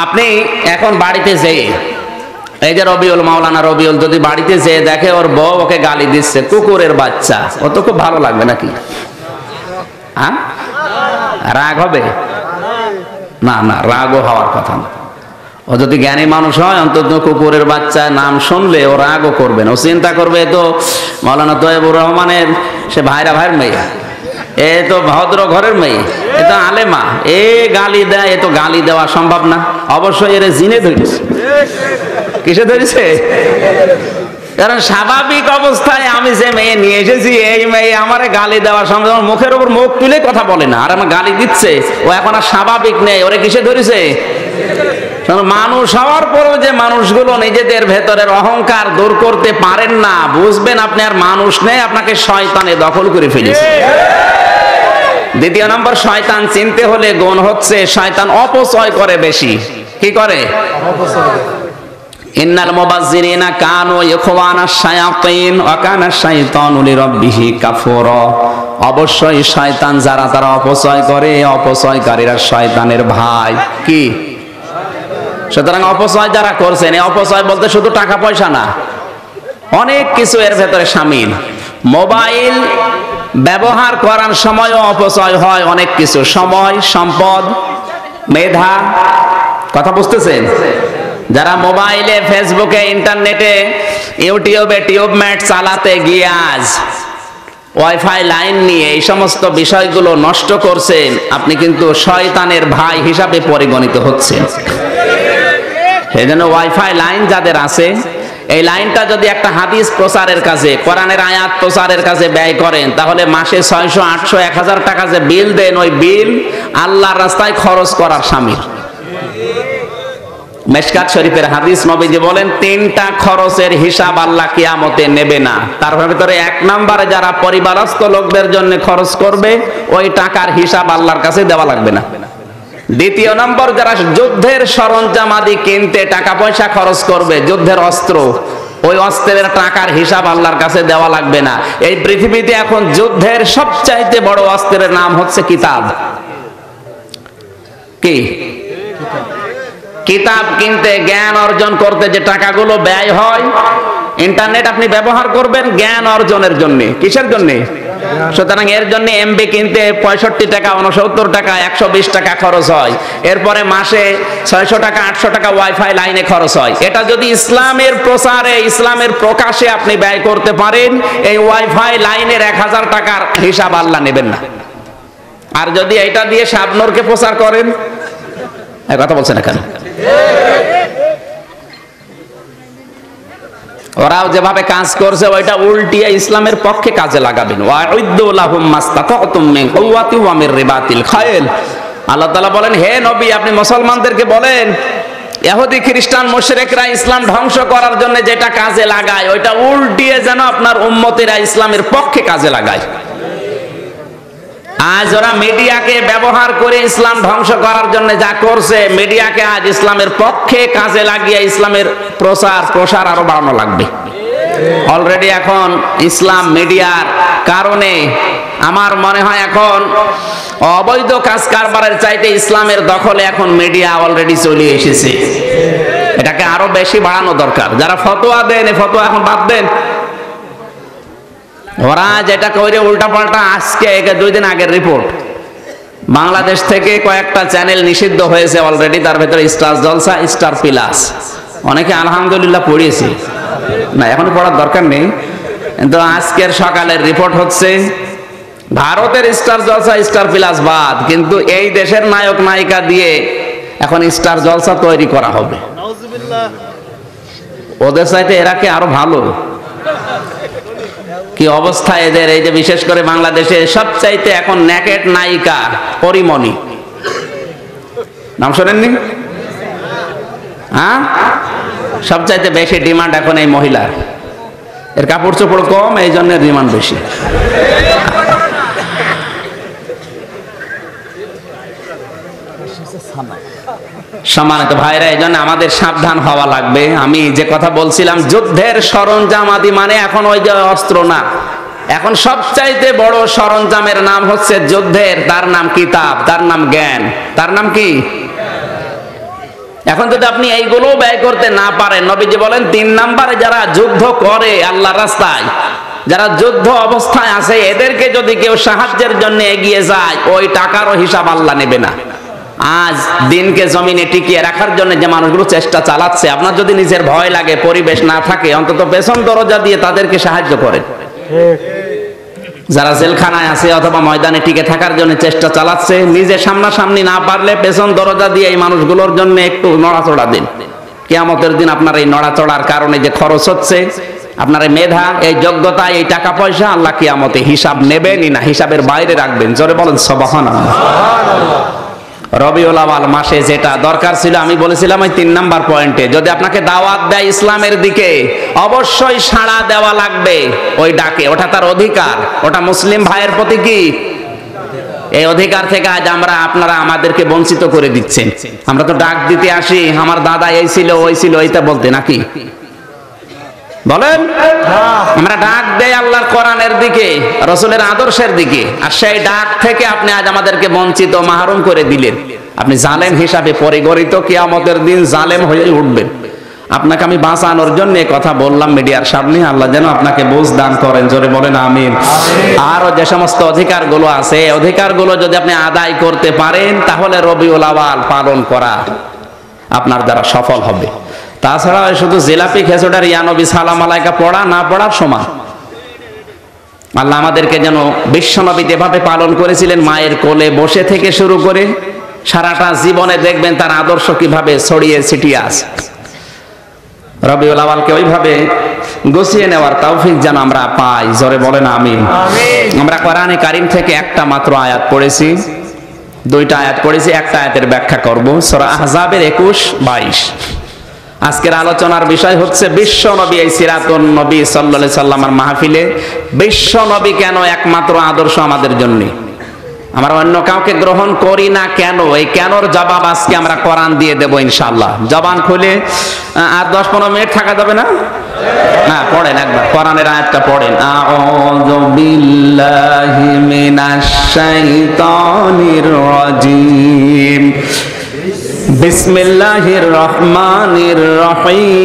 আপনি এখন বাড়িতে যেয়ে, এই যে রবিউল, মাওলানা রবিউল যদি বাড়িতে যেয়ে দেখে ওর বউ ওকে গালি দিচ্ছে, কুকুরের বাচ্চা, ও তো খুব ভালো লাগবে নাকি? হ্যাঁ, রাগ হবে না? না, রাগও হওয়ার কথা না। ও যদি জ্ঞানী মানুষ হয়, অন্তত কুকুরের বাচ্চা নাম শুনলে ও রাগও করবে না। ও চিন্তা করবে তো মাওলানা তৈয়বুর রহমানের সে ভাইয়ের মেয়ে, এ তো ভদ্র ঘরের মেয়ে, এ তো আলেমা, এ গালি দেয়, এ তো গালি দেওয়া সম্ভব না। অবশ্যই এর জিনে ধরেছে। কিসে ধরেছে? কারণ স্বাভাবিক অবস্থায় আমি যে মেয়ে নিয়ে এসেছি, এই মেয়ে আমারে গালি দেওয়া সম্ভব, মুখের উপর মুখ তুলে কথা বলে না, আর আমার গালি দিচ্ছে, ও এখন আর স্বাভাবিক নেই। ওরে কিসে ধরেছে? মানুষ হওয়ার পরও যে মানুষগুলো নিজেদের ভেতরের অহংকার দূর করতে পারেন না, বুঝবেন আপনি আর মানুষ নেই, আপনাকে শয়তানে দখল করে ফেলেছে। দ্বিতীয় নম্বর, শয়তান চিনতে হলে গুণ হচ্ছে শয়তান অপচয় করে বেশি। কি করে? ইন্নাল মুবাজ্জিরিনা কানু ইখওয়ানাশ শায়াতিন ওয়া কানা শাইতানু লিরাব্বিহি কাফুরা। অবশ্যই শয়তান যারা তারা অপচয় করে, অপচয়কারীরা শয়তানের ভাই। কি? সুতরাং অপচয় যারা করছেন, এই অপচয় বলতে শুধু টাকা পয়সা না, অনেক কিছু এর ভেতরে শামিল। মোবাইল ব্যবহার করার সময়ও অপচয় হয় অনেক কিছু, সময়, সম্পদ, মেধা। কথা বুঝতেছেন? যারা মোবাইলে, ফেসবুকে, ইন্টারনেটে, ইউটিউবে টিউবম্যাট চালাতে গিয়ে আজ ওয়াইফাই লাইন নিয়ে এই সমস্ত বিষয়গুলো নষ্ট করছেন, আপনি কিন্তু শয়তানের ভাই হিসাবে পরিগণিত হচ্ছেন। এই জন্য ওয়াইফাই লাইন যাদের আছে, এই লাইনটা যদি একটা হাদিস প্রচারের কাজে, কোরআনের আয়াত প্রচারের কাজে ব্যয় করেন, তাহলে মাসে 600, 800, 1000 টাকা যে বিল দেন, ওই বিল আল্লাহর রাস্তায় খরচ করার শামিল। মেশকাত শরীফের হাদিস, নবীজি বলেন 3টা খরচের হিসাব আল্লাহ কিয়ামতে নেবে না। তার ভিতরে 1 নম্বরে যারা পরিবারস্থ লোকদের জন্য খরচ করবে, ওই টাকার হিসাব আল্লাহর কাছে দেওয়া লাগবে না। দ্বিতীয় নম্বর, যারা যুদ্ধের সরঞ্জাম আদি কিনতে টাকা পয়সা খরচ করবে, যুদ্ধের অস্ত্র, ওই অস্ত্রের টাকার হিসাব আল্লাহর কাছে দেওয়া লাগবে না। এই পৃথিবীতে এখন যুদ্ধের সবচাইতে বড় অস্ত্রের নাম হচ্ছে কিতাব। কি? কিতাব কিনতে, জ্ঞান অর্জন করতে যে টাকাগুলো ব্যয় হয়, ইন্টারনেট আপনি ব্যবহার করবেন জ্ঞান অর্জনের জন্য। কিসের জন্য? সুতরাং এর জন্য এমবি কিনতে 65 টাকা, 69 টাকা, 120 টাকা খরচ হয়। এরপরে মাসে 600 টাকা, 800 টাকা ওয়াইফাই লাইনে খরচ হয়। এটা যদি ইসলামের প্রচারে, ইসলামের প্রকাশে আপনি ব্যয় করতে পারেন, এই ওয়াইফাই লাইনের 1000 টাকার হিসাব আল্লাহ নেবেন না। আর যদি এটা দিয়ে শাবনূরকে প্রচার করেন, কথা বলছেন না কেন? ওরাও যেভাবে কাজ করছে ওইটা উল্টিয়ে ইসলামের পক্ষে কাজে লাগাবেন। ওয়াইদু লাহুম মাসতাতাতুম মিন কুওয়াতি ওয়া মির রিবাতিল খায়ল। আল্লাহ তাআলা বলেন, হে নবী, আপনি মুসলমানদেরকে বলেন ইহুদি খ্রিস্টান মুশরিকরা ইসলাম ধ্বংস করার জন্য যেটা কাজে লাগায় ওইটা উল্টিয়ে যেন আপনার উম্মতেরা ইসলামের পক্ষে কাজে লাগায়। আজ ওরা মিডিয়াকে ব্যবহার করে ইসলাম ধ্বংস করার জন্য যা করছে, মিডিয়াকে আজ ইসলামের পক্ষে কাজে লাগিয়ে ইসলামের প্রসার আরো বাড়ানো লাগবে। অলরেডি এখন ইসলাম মিডিয়ার কারণে আমার মনে হয় এখন অবৈধ কাজ কারবারের চাইতে ইসলামের দখলে এখন মিডিয়া অলরেডি চলে এসেছে। এটাকে আরো বেশি বাড়ানো দরকার। যারা ফতোয়া দেন, এই ফতোয়া এখন বাদ দেন। ওরা যেটা করে উল্টা পাল্টা, আজকে 2 দিন আগের রিপোর্ট, বাংলাদেশ থেকে কয়েকটা চ্যানেল নিষিদ্ধ হয়েছে অলরেডি, তার ভেতরে স্টার জলসা, স্টার প্লাস। অনেকে আলহামদুলিল্লাহ পড়িয়েছে, না এখন পড়ার দরকার নেই, কিন্তু আজকের সকালের রিপোর্ট হচ্ছে ভারতের স্টার জলসা, স্টার প্লাস বাদ, কিন্তু এই দেশের নায়ক নায়িকা দিয়ে এখন স্টার জলসা তৈরি করা হবে। ওদের চাইতে এরা কি আরো ভালো? কি অবস্থা এদের! এই যে বিশেষ করে বাংলাদেশে সবচাইতে এখন নেকেট নায়িকা পরিমণি, নাম শোনেননি? হ্যাঁ, সবচাইতে বেশি ডিমান্ড এখন এই মহিলার। এর কাপড় চোপড় কম, এই জন্য ডিমান্ড বেশি। সম্মানিত ভাইরা, এই জন্য আমাদের সাবধান হওয়া লাগবে। আমি যে কথা বলছিলাম, যুদ্ধের সরঞ্জাম আদি মানে এখন ওই যে অস্ত্র না, এখন সবচাইতে বড় সরঞ্জামের নাম হচ্ছে যুদ্ধের, তার নাম কিতাব, তার নাম জ্ঞান, তার নাম কি? এখন যদি আপনি এইগুলো ব্যয় করতে না পারেন, নবীজি বলেন 3 নম্বরে যারা যুদ্ধ করে আল্লাহর রাস্তায়, যারা যুদ্ধ অবস্থায় আছে, এদেরকে যদি কেউ সাহায্যের জন্য এগিয়ে যায়, ওই টাকারও হিসাব আল্লাহ নেবে না। আজ দিনকে জমিনে টিকিয়ে রাখার জন্য যে মানুষগুলো চেষ্টা চালাচ্ছে, আপনার যদি নিজের ভয় লাগে, পরিবেশ না থাকে, অন্তত পেছন দরজা দিয়ে তাদেরকে সাহায্য করেন। যারা জেলখানায় আছে অথবা ময়দানে টিকে থাকার জন্য চেষ্টা চালাচ্ছে, নিজে সামনাসামনি না পারলে পেছন দরজা দিয়ে এই মানুষগুলোর জন্য একটু নড়াচড়া দিন। কিয়ামতের দিন আপনার এই নড়াচড়ার কারণে যে খরচ হচ্ছে, আপনার এই মেধা, এই যোগ্যতা, এই টাকা পয়সা, আল্লাহ কিয়ামতে হিসাব নেবেনই না, হিসাবের বাইরে রাখবেন। জোরে বলেন সুবহানাল্লাহ। রবিউল আউয়াল মাসে যেটা দরকার ছিল, আমি বলেছিলাম ওই 3 নাম্বার পয়েন্টে, যদি আপনাকে দাওয়াত দেয় ইসলামের দিকে, অবশ্যই সাড়া দেওয়া লাগবে ওই ডাকে। ওটা তার অধিকার, ওটা মুসলিম ভাইয়ের প্রতি কি? এই অধিকার থেকে আজ আপনারা আমাদেরকে বঞ্চিত করে দিচ্ছেন। আমরা তো ডাক দিতে আসি, আমার দাদা এই ছিল, ওই ছিল, এইটা বলতে, নাকি বলেন? আমরা ডাক দেই আল্লাহর কোরআনের দিকে, রাসূলের আদর্শের দিকে, আর সেই ডাক থেকে আপনি আজ আমাদেরকে বঞ্চিত, মাহরুম করে দিলেন। আপনি জালেম হিসাবে পরিগণিত, কিয়ামতের দিন জালেম হয়ে উঠবেন। আপনাকে আমি বাঁচানোর জন্য কথা বললাম মিডিয়ার সামনে। আল্লাহ যেন আপনাকে বুঝ দান করেন। জোরে বলেন আমিন। আরো যে সমস্ত অধিকারগুলো আছে, অধিকারগুলো যদি আপনি আদায় করতে পারেন, তাহলে রবিউল আউয়াল পালন করা আপনার দ্বারা সফল হবে। তাছাড়া শুধু জিলাপি খেজুরের ইয়া নবী সালাম আলাইকা পড়া না পড়ার সমান। আল্লাহ আমাদেরকে যেন বিশ্বনবী যেভাবে পালন করেছিলেন, মায়ের কোলে বসে থেকে শুরু করে সারাটা জীবনে দেখবেন তার আদর্শ কিভাবে ছড়িয়ে ছিটিয়ে আছে। রবিউল আউয়ালকে ওইভাবে গুছিয়ে নেওয়ার তৌফিক যেন আমরা পাই। জোরে বলেন আমিন। আমরা কোরআনে কারীম থেকে একটা মাত্র আয়াত পড়েছি, 2টা আয়াত পড়েছি, একটা আয়াতের ব্যাখ্যা করব। সূরা আহজাবের 21-22। আজকের আলোচনার বিষয় হচ্ছে বিশ্ব নবী। এই সিরাতুন নবী সাল্লাল্লাহু আলাইহি সাল্লামের মাহফিলে বিশ্ব নবী কেন একমাত্র আদর্শ আমাদের জন্য? আমরা অন্য কাউকে গ্রহণ করি না কেন? এই কেনর জবাব আজকে আমরা কোরআন দিয়ে দেব ইনশাআল্লাহ। জবান খুলে আর 10-15 মিনিট থাকা যাবে না? না, পড়েন একবার কোরআনের আয়াতটা পড়েন। আউযু বিল্লাহি মিনাশ শাইতানির রাজিম। বিসমিল্লাহির রহমানির রহিম।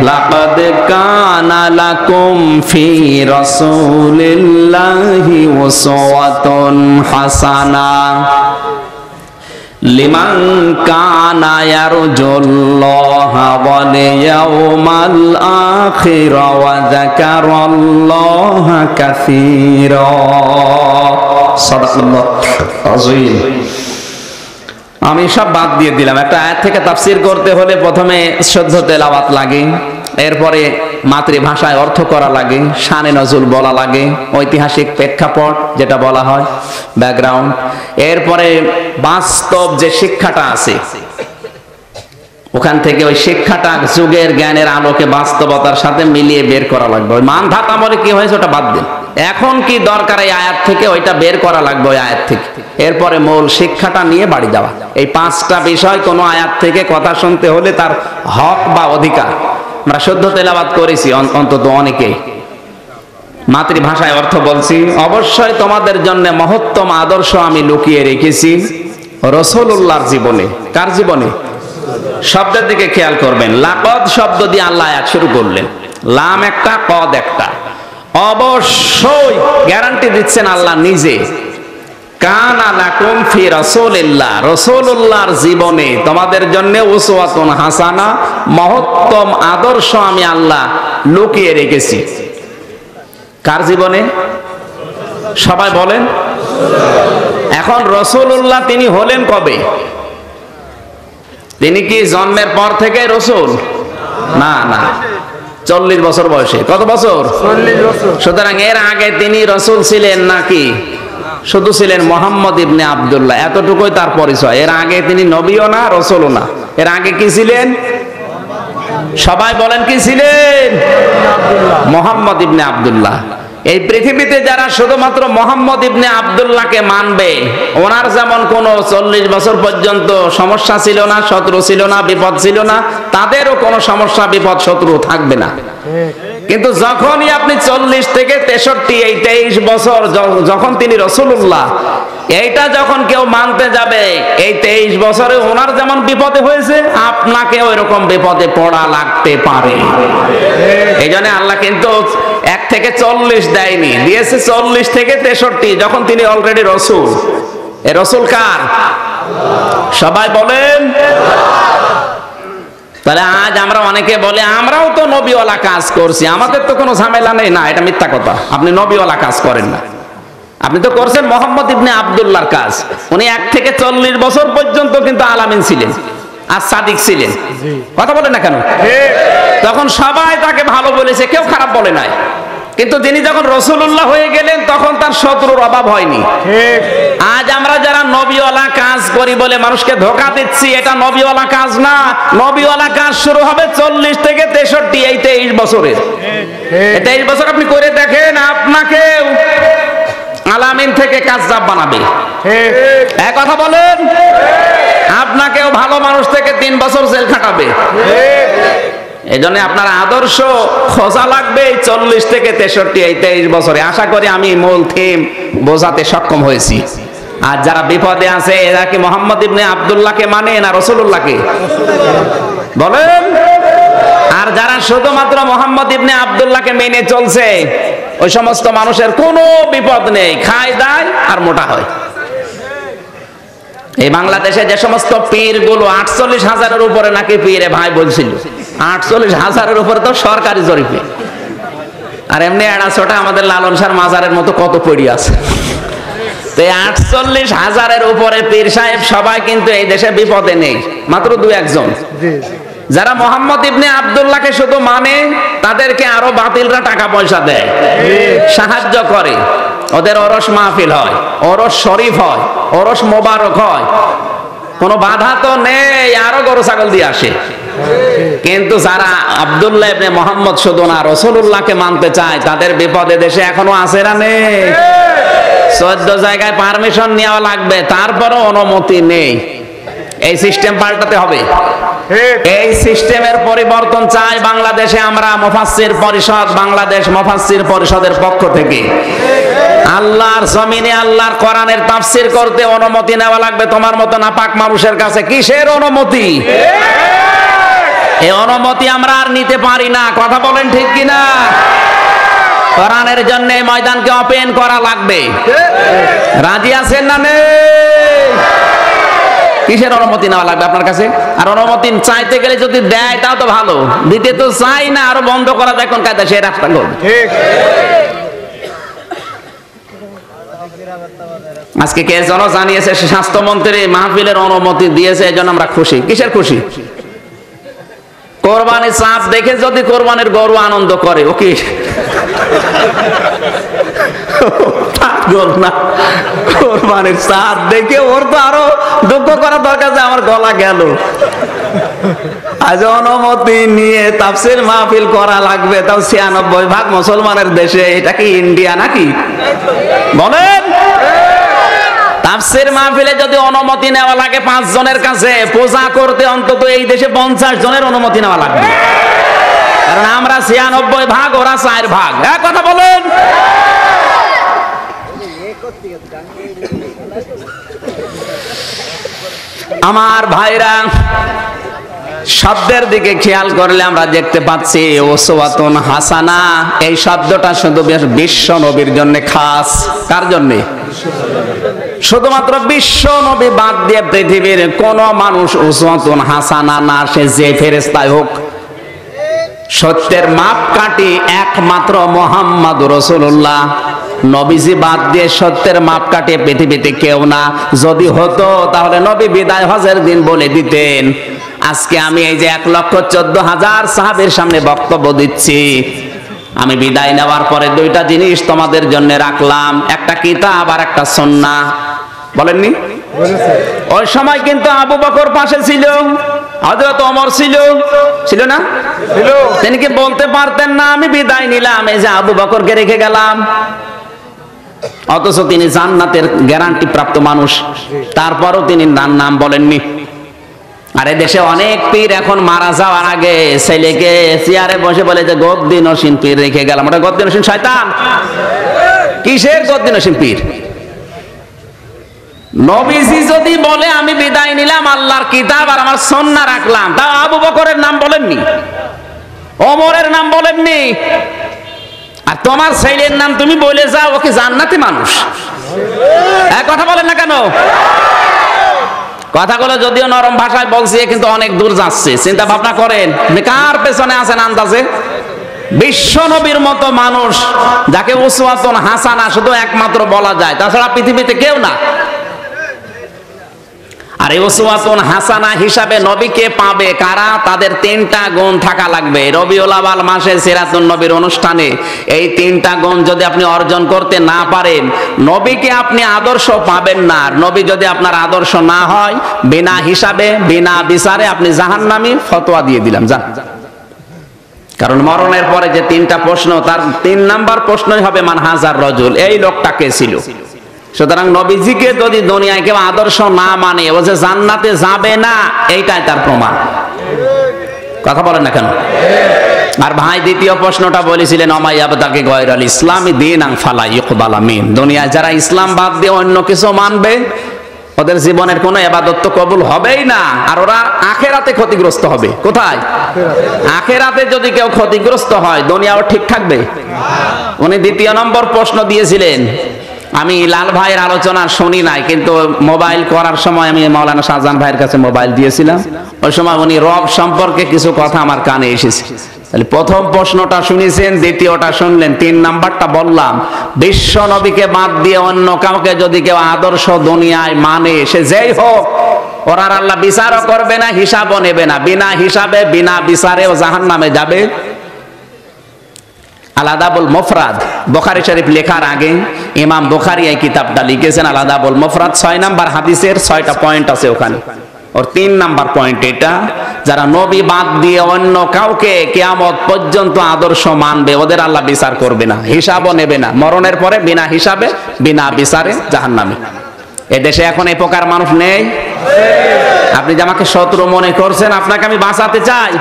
লাকাদ কানা লাকুম ফি রাসূলিল্লাহি উসওয়াতুন হাসানাহ লিমান কানা ইয়ারজুল্লাহা ওয়াল ইয়াউমাল আখির ওয়া যাকারাল্লাহা কাসীরা। সাদাকাল্লাহু আযীম। আমি সব বাদ দিয়ে দিলাম। একটা আয়াত থেকে তাফসীর করতে হলে প্রথমে শুদ্ধ তেলাওয়াত লাগে, এরপরে মাতৃভাষায় অর্থ করা লাগে, শানে নজুল বলা লাগে, ঐতিহাসিক প্রেক্ষাপট যেটা বলা হয় ব্যাকগ্রাউন্ড। এরপরে বাস্তব যে শিক্ষাটা আছে ওখান থেকে ওই শিক্ষাটা যুগের জ্ঞানের আলোকে বাস্তবতার সাথে মিলিয়ে বের করা লাগবে। ওই মান ধাতা বলে কি হয়েছে ওটা বাদ দিন, এখন কি দরকার এই আয়াত থেকে ওইটা বের করা লাগবে ওই আয়াত থেকে। এরপরে মূল শিক্ষাটা নিয়ে বাড়ি যাওয়া। এই পাঁচটা বিষয় কোনো আয়াত থেকে কথা শুনতে হলে তার হক বা অধিকার। আমরা শুদ্ধ তেলাওয়াত করেছি অন্তত অনেকেই। মাতৃভাষায় অর্থ বলছি, অবশ্যই তোমাদের জন্য মহত্তম আদর্শ আমি লুকিয়ে রেখেছি রাসূলুল্লাহর জীবনে। কার জীবনে? শব্দের দিকে খেয়াল করবেন, লাকদ শব্দ দিয়ে আল্লাহ আয়াত শুরু করলেন, লাম একটা কদ একটা। অবশ্যই গ্যারান্টি দিচ্ছেন আল্লাহ নিজে, কানা লাকুম ফি রাসূলিল্লাহ, রাসূলুল্লাহর জীবনে তোমাদের জন্য উসওয়াতুন হাসানা, মহত্তম আদর্শ আমি আল্লাহ লুকিয়ে রেখেছি। কার জীবনে? সবাই বলেন। এখন রাসূলুল্লাহ তিনি হলেন কবে? তিনি কি জন্মের পর থেকে রসুল? না না, 40 বছর বয়সে। কত বছর? 40 বছর। সুতরাং এর আগে তিনি রসুল ছিলেন নাকি শুধু ছিলেন মুহাম্মদ ইবনে আব্দুল্লাহ, এতটুকুই তার পরিচয়। এর আগে তিনি নবীও না রসুলও না। এর আগে কি ছিলেন? সবাই বলেন কি ছিলেন? মুহাম্মদ ইবনে আব্দুল্লাহ। এই পৃথিবীতে যারা শুধুমাত্র মুহাম্মদ ইবনে আব্দুল্লাহকে মানবে, ওনার যেমন কোনো 40 বছর পর্যন্ত সমস্যা ছিল না, শত্রু ছিল না, বিপদ ছিল না, তাদেরও কোনো সমস্যা বিপদ শত্রু থাকবে না। কিন্তু যখনই আপনি 40 থেকে 63 এই 23 বছর যখন তিনি রাসূলুল্লাহ, এইটা যখন কেউ মানতে যাবে, এই 23 বছরে ওনার যেমন বিপদে হয়েছে আপনাকে ওই রকম বিপদে পড়া লাগতে পারে। এই জন্য আল্লাহ কিন্তু 1 থেকে 40 দেয়নি, দিয়েছে 40 থেকে 63, যখন তিনি অলরেডি রসুল। এই রসুল কার? সবাই বলেন। তাহলে আজ আমরা অনেকে বলে আমরাও তো নবীওয়ালা কাজ করছি, আমাদের তো কোনো ঝামেলা নেই। না, এটা মিথ্যা কথা। আপনি নবীওয়ালা কাজ করেন না, আপনি তো করছেন মুহাম্মদ ইবনে আব্দুল্লাহর কাজ। উনি 1 থেকে 40 বছর পর্যন্ত কিন্তু আলামিন ছিলেন আর সাদিক ছিলেন। কথা বলেন না কেন? তখন সবাই তাকে ভালো বলেছে, কেউ খারাপ বলে নাই। কিন্তু তিনি যখন রাসূলুল্লাহ হয়ে গেলেন তখন তার শত্রুর অভাব হয়নি। আজ আমরা যারা নবীওয়ালা কাজ করি বলে মানুষকে ধোঁকা দিচ্ছি, এটা নবীওয়ালা কাজ না। নবীওয়ালা কাজ শুরু হবে 40 থেকে 63, এই 23 বছরের। 23 বছর আপনি করে দেখেন, আপনাকে আলামিন থেকে কাযযাব বানাবে। এক কথা বলেন। আপনাকেও ভালো মানুষ থেকে 3 বছর জেল খাটাবে। এই জন্য আপনার আদর্শ খোঁজা লাগবে 40 থেকে 63, এই 23 বছরে। আশা করি আমি মূল থিম বোঝাতে সক্ষম হয়েছি। আর যারা বিপদে আছে এরা কি মুহাম্মদ ইবনে আব্দুল্লাহকে মানে না রাসূলুল্লাহকে? বলেন। আর যারা শুধুমাত্র মুহাম্মদ ইবনে আব্দুল্লাহকে মেনে চলছে, ওই সমস্ত মানুষের কোনো বিপদ নেই, খায় দায় আর মোটা হয়। এই বাংলাদেশে যে সমস্ত পীরগুলো 48,000-এর উপরে নাকি পীরে ভাই বলছিল, 48,000-এর উপরে তো সরকারি জরিপে। আর এমনি এড়া ছোটা আমাদের লালন শাহর মাজারের মতো কত পড়ি আছে। তো 48,000-এর উপরে পীর সাহেব সবাই কিন্তু এই দেশে বিপদে নেই, মাত্র 2-1 জন। যারা মুহাম্মদ ইবনে আব্দুল্লাহকে শুধু মানে, তাদেরকে আরো বাতিলরা টাকা পয়সা দেয়, সাহায্য করে। ওদের ওরস মাহফিল হয়, ওরস শরীফ হয়, ওরস মোবারক হয়, কোনো বাধা তো নেই, আরো গরু ছাগল দিয়ে আসে। কিন্তু যারা আব্দুল্লাহ ইবনে মুহাম্মদ শুধু না রাসূলুল্লাহকে মানতে চায়, তাদের বিপদে দেশে এখনো আছে না নেই? 14 জায়গায় পারমিশন নেওয়া লাগবে, তারপরও অনুমতি নেই। এই সিস্টেম পাল্টাতে হবে। এই সিস্টেমের পরিবর্তন চাই বাংলাদেশে। আমরা মুফাসসির পরিষদ, বাংলাদেশ মুফাসসির পরিষদের পক্ষ থেকে আল্লাহর জমিনে আল্লাহর কোরআনের তাফসীর করতে অনুমতি নেওয়া লাগবে। তোমার মতো নাপাক মানুষের কাছে কিসের অনুমতি? এই অনুমতি আমরা আর নিতে পারি না। কথা বলেন ঠিক কিনা? কোরআনের জন্য এই ময়দানকে ওপেন করা লাগবে। রাজি আছেন না নেই? কিসের অনুমতি নেওয়া লাগবে আপনার কাছে? আর অনুমতি চাইতে গেলে যদি দেয় তাও তো ভালো, দিতে তো চাই না, আরো বন্ধ করা যায় কোন কায়দা, সে রাস্তা করবে। আজকে কে যেন জানিয়েছে স্বাস্থ্যমন্ত্রী মাহফিলের অনুমতি দিয়েছে, এই জন্য আমরা খুশি। কিসের খুশি? কোরবানির চাঁদ দেখে যদি কোরবানির গরু আনন্দ করে, ও কি পাগল না? কোরবানির চাঁদ দেখে ওর তো আরো দুঃখ করা দরকার যে আমার গলা গেল। আজ অনুমতি নিয়ে তাফসীর মাহফিল করা লাগবে, তাও ৯৬% মুসলমানের দেশে। এটা কি ইন্ডিয়া নাকি? বলেন, তাফসীর মাহফিলে যদি অনুমতি নেওয়া লাগে ৫ জনের কাছে, পূজা করতে অন্তত এই দেশে ৫০ জনের অনুমতি নেওয়া লাগবে। কারণ আমরা ৯৬%, ওরা ৪%। এক কথা বলেন। আমার ভাইরা, শব্দের দিকে খেয়াল করলে আমরা দেখতে পাচ্ছি উসওয়াতুন হাসানা, এই শব্দটা শুধু বিশ্ব নবীর জন্য খাস। কার জন্য? শুধুমাত্র বিশ্ব নবী বাদ দিয়ে পৃথিবীর কোন মানুষ উসওয়াতুন হাসানা না, সে যে ফেরেশতাই হোক। সত্যের মাপকাঠি একমাত্র মুহাম্মদুর রাসূলুল্লাহ। নবীজি বাদ দিয়ে সত্যের মাপকাঠি পৃথিবীতে কেউ না। যদি হতো তাহলে নবী বিদায় হজের দিন বলে দিতেন, আজকে আমি এই যে ১,১৪,০০০ সাহাবীর সামনে বক্তব্য দিচ্ছি, আমি বিদায় নেওয়ার পরে 2টা জিনিস তোমাদের জন্য রাখলাম, একটা কিতাব আর একটা সুন্নাহ। বলেননি? ওই সময় কিন্তু আবু বকর পাশে ছিল, হযরত ওমর ছিল না? তিনি কি বলতে পারতেন না আমি বিদায় নিলাম, এই যে আবু বকরকে রেখে গেলাম? অথচ তিনি জান্নাতের গ্যারান্টি প্রাপ্ত মানুষ, তারপরও তিনি নাম বলেননি। আর দেশে অনেক পীর এখন মারা যাওয়ার আগে ছেলেকে চেয়ারে বসে বলে যে গদ্দি নসীন পীর রেখে গেলাম। ওটা গদ্দি নসীন শয়তান। কিসের গদ্দি নসীন পীর? নবীজি যদি বলে আমি বিদায় নিলাম, আল্লাহর কিতাব আর আমার সুন্নাহ রাখলাম, তা আবু বকরের নাম বলেননি, ওমরের নাম বলেননি। আর তোমার ছেলের নাম তুমি বলে যাও, ওকে জান্নাতি মানুষ। এক কথা বলেন না কেন? কথাগুলো যদিও নরম ভাষায় বলছি, কিন্তু অনেক দূর যাচ্ছে। চিন্তা ভাবনা করেন, কার পেছনে আছেন আন্দাজে? বিশ্ব নবীর মতো মানুষ, যাকে উসওয়াতুন হাসানা শুধু একমাত্র বলা যায়, তাছাড়া পৃথিবীতে কেউ না। আর এই উসওয়াতুন হাসানা হিসাবে নবীকে পাবে কারা? তাদের 3টা গুণ থাকা লাগবে। রবিউল আউয়াল মাসে সিরাতুন নবীর অনুষ্ঠানে এই 3টা গুণ যদি আপনি অর্জন করতে না পারেন, নবীকে আপনি আদর্শ পাবেন না। আর নবী যদি আপনার আদর্শ না হয়, বিনা হিসাবে বিনা বিচারে আপনি জাহান্নামী ফতোয়া দিয়ে দিলাম, যান। কারণ মরণের পরে যে 3টা প্রশ্ন, তার 3 নাম্বার প্রশ্নই হবে মান হাজার রজুল, এই লোকটা কে ছিল। সুতরাং নবীজিকে যদি দুনিয়ায় কেউ আদর্শ না মানে, ও যে জান্নাতে যাবে না, এইটাই তার প্রমাণ। কথা বলেন না কেন? আর ভাই, দ্বিতীয় প্রশ্নটা বলেছিলেন অমাইয়াবতাকে গয়রাল ইসলামি দীনান ফালা ইকবালা মিন। দুনিয়ায় যারা ইসলাম বাদ দিয়ে অন্য কিছু মানবে, ওদের জীবনের কোনো ইবাদত তো কবুল হবেই না, আর ওরা আখেরাতে ক্ষতিগ্রস্ত হবে। কোথায়? আখেরাতে যদি কেউ ক্ষতিগ্রস্ত হয়, দুনিয়াও ঠিক থাকবে? উনি দ্বিতীয় নম্বর প্রশ্ন দিয়েছিলেন। আমি লাল ভাইয়ের আলোচনা শুনি নাই, কিন্তু মোবাইল করার সময় আমি মাওলানা শাহজাহান ভাইয়ের কাছে মোবাইল দিয়েছিলাম। ওই সময় উনি রব সম্পর্কে কিছু কথা আমার কানে এসেছে। তাহলে প্রথম প্রশ্নটা শুনেছেন, দ্বিতীয়টা শুনলেন, 3 নাম্বারটা বললাম। বিশ্ব নবীকে বাদ দিয়ে অন্য কাউকে যদি কেউ আদর্শ দুনিয়ায় মানে, সে যেই হোক, ওরা আল্লাহ বিচারও করবে না, হিসাবও নেবে না। বিনা হিসাবে বিনা বিচারেও জাহান্নামে যাবে। আল আদাবুল মুফরাদ, বুখারী শরীফ লেখার আগে ইমাম বুখারী এই কিতাবটা লিখেছেন। আল আদাবুল মুফরাদ 6 নাম্বার হাদিসের 6টা পয়েন্ট আছে ওখানে। ওর 3 নাম্বার পয়েন্ট এটা, যারা নবী বাদ দিয়ে অন্য কাউকে কিয়ামত পর্যন্ত আদর্শ মানবে, ওদের আল্লাহ বিচার করবে না, হিসাবও নেবে না। মরণের পরে বিনা হিসাবে বিনা বিচারে জাহান্নামে। এদেশে এখন এই প্রকার মানুষ নেই। আপনি যে আমাকে শত্রু মনে করছেন, আপনাকে আমি বাঁচাতে চাই।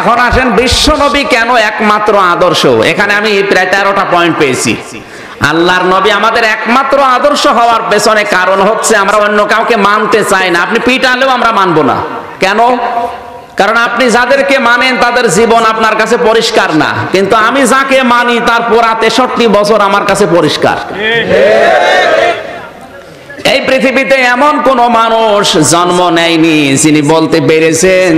এখন আসেন, বিশ্ব নবী কেন একমাত্র আদর্শ? এখানে আমি প্রায় 13টা পয়েন্ট পেয়েছি। আল্লাহর নবী আমাদের একমাত্র আদর্শ হওয়ার পেছনে কারণ হচ্ছে আমরা অন্য কাউকে মানতে চাই না। আপনি পিটালেও আমরা মানবো না। কেন? কারণ আপনি যাদেরকে মানেন তাদের জীবন আপনার কাছে পরিষ্কার না, কিন্তু আমি যাকে মানি তার পুরা 63 বছর আমার কাছে পরিষ্কার। এই পৃথিবীতে এমন কোন মানুষ জন্ম নেয়নি যিনি বলতে পেরেছেন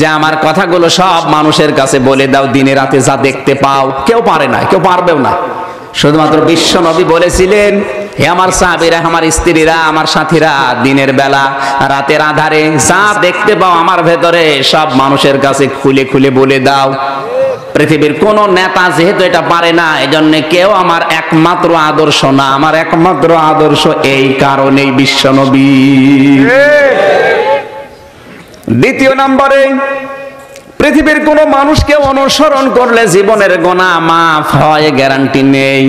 যে আমার কথাগুলো সব মানুষের কাছে বলে দাও, দিনে রাতে যা দেখতে পাও। কেউ পারে না, কেউ পারবেও না। শুধুমাত্র বিশ্ব নবী বলেছিলেন, হে আমার সাহাবীরা, আমার স্ত্রীরা, আমার সাথীরা, দিনের বেলা রাতের আধারে যা দেখতে পাও আমার ভেতরে সব মানুষের কাছে খুলে খুলে বলে দাও। পৃথিবীর কোন নেতা যেহেতু এটা পারে না, এজন্য কেউ আমার একমাত্র আদর্শ না, আমার একমাত্র আদর্শ এই কারণেই বিশ্বনবী। দ্বিতীয় নম্বরে, পৃথিবীর কোন মানুষকে অনুসরণ করলে জীবনের গুনাহ মাফ হয় গ্যারান্টি নেই,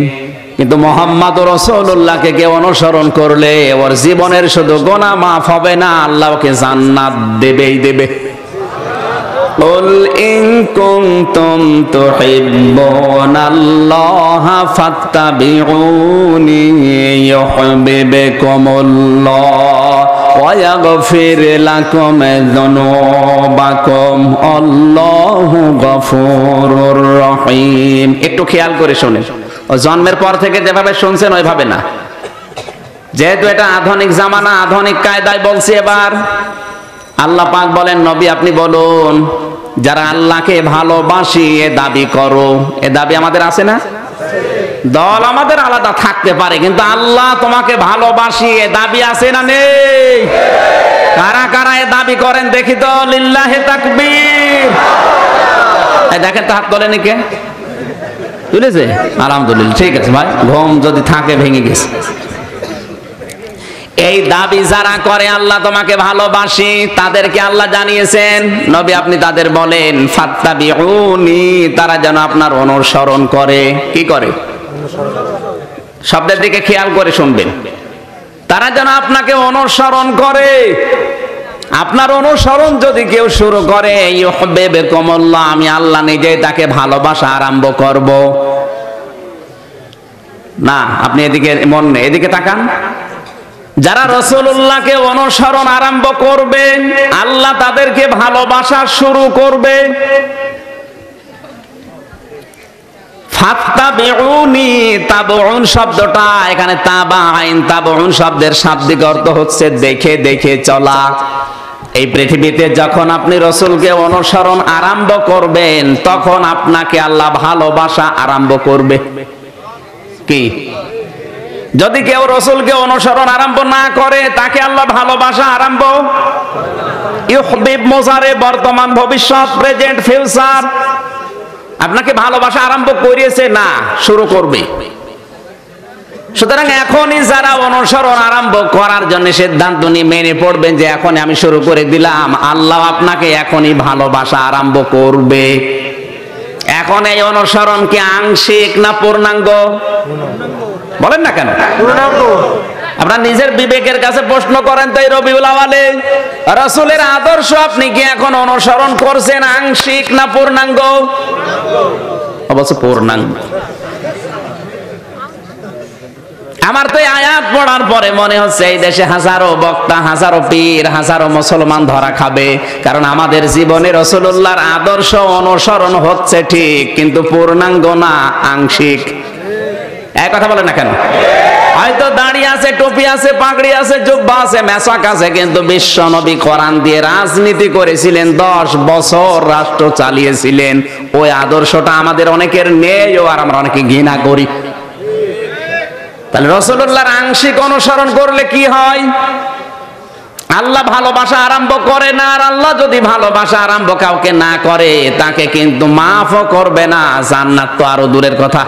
কিন্তু মুহাম্মদ রাসূলুল্লাহকে কেউ অনুসরণ করলে ওর জীবনের শুধু গুনাহ মাফ হবে না, আল্লাহ ওকে জান্নাত দেবেই দেবে। قل إن كنتم تحبون الله فاتبعوني يحببكم الله ويغفر لكم ذنوبكم الله غفور رحيم। একটু খেয়াল করে শুনেন, ও জন্মের পর থেকে যেভাবে শুনছেন ওইভাবে না, যেহেতু এটা আধুনিক জামানা, আধুনিক কায়দায় বলছি। এবার আল্লাহ পাক বলেন, নবী আপনি বলুন, যারা আল্লাহকে ভালোবাসি এ দাবি করো। এ দাবি আমাদের আছে না? দল আমাদের আলাদা থাকতে পারে, কিন্তু আল্লাহ তোমাকে ভালোবাসি এ দাবি আছে না নেই? কারা কারা এ দাবি করেন দেখি তো, লিল্লাহি তাকবীর। এই দেখেন তো হাত তোলেনি কে? তুলেছে? আলহামদুলিল্লাহ, ঠিক আছে ভাই, ঘুম যদি থাকে ভেঙে গেছে। এই দাবি যারা করে আল্লাহ তোমাকে ভালোবাসি, তাদেরকে আল্লাহ জানিয়েছেন, নবী আপনি তাদের বলেন ফাত্তাবিউনি, তারা যেন আপনার অনুসরণ করে। কি করে? শব্দের দিকে খেয়াল করে শুনবেন। তারা যেন আপনাকে অনুসরণ করে। আপনার অনুসরণ যদি কেউ শুরু করে, ইউহিব্বুকুমুল্লাহ, আমি আল্লাহ নিজেই তাকে ভালোবাসা আরম্ভ করব। না, আপনি এদিকে মন নেই, এদিকে তাকান। যারা রাসূলুল্লাহকে অনুসরণ আরম্ভ করবে, আল্লাহ তাদেরকে ভালোবাসা শুরু করবে। ফাত্তাবিউনি, তাবউন শব্দটা এখানে তাবাইন, তাবউন শব্দের শাব্দিক অর্থ হচ্ছে দেখে দেখে চলা। এই পৃথিবীতে যখন আপনি রাসূলকে অনুসরণ আরম্ভ করবেন, তখন আপনাকে আল্লাহ ভালোবাসা আরম্ভ করবে। কি? যদি কেউ রাসূলকে অনুসরণ আরম্ভ না করে, তাকে আল্লাহ ভালোবাসা আরম্ভ, ইউহিব মুজারে, বর্তমান, ভবিষ্যৎ, প্রেজেন্ট, ফিউচার, আপনাকে ভালোবাসা আরম্ভ করিয়েছে না, শুরু করবে। সুতরাং এখনই যারা অনুসরণ আরম্ভ করার জন্য সিদ্ধান্ত নিয়ে মেনে পড়বেন যে এখনই আমি শুরু করে দিলাম, আল্লাহ আপনাকে এখনই ভালোবাসা আরম্ভ করবে। এখন এই অনুসরণ কি আংশিক না পূর্ণাঙ্গ? বলেন না কেন? আপনার নিজের বিবেকের কাছে প্রশ্ন করেন তো, এই রবিউল আওয়ালে রাসূলের আদর্শ আপনি কি এখন অনুসরণ করছেন আংশিক না পূর্ণাঙ্গ? অবশ্য পূর্ণাঙ্গ। আমার তো এই আয়াত পড়ার পরে মনে হচ্ছে এই দেশে হাজারো বক্তা, হাজারো পীর, হাজারো মুসলমান ধরা খাবে। কারণ আমাদের জীবনে রাসূলুল্লাহর আদর্শ অনুসরণ হচ্ছে ঠিক, কিন্তু পূর্ণাঙ্গ না, আংশিক। এক কথা বলেন না কেন? হয়তো দাড়ি আছে, টুপি আছে, পাগড়ি আছে, জুব্বা আছে, মেসাক আছে, কিন্তু বিশ্ব নবী কোরআন দিয়ে রাজনীতি করেছিলেন, 10 বছর রাষ্ট্র চালিয়েছিলেন। ওই আদর্শটা আমাদের অনেকের নেই, আর আমরা অনেকে ঘৃণা করি। তাহলে রাসূলুল্লাহর আংশিক অনুসরণ করলে কি হয়? আল্লাহ ভালোবাসা আরম্ভ করে না, আর আল্লাহ যদি ভালোবাসা আরম্ভ কাউকে না করে, তাকে কিন্তু মাফও করবে না, জান্নাত তো আরো দূরের কথা।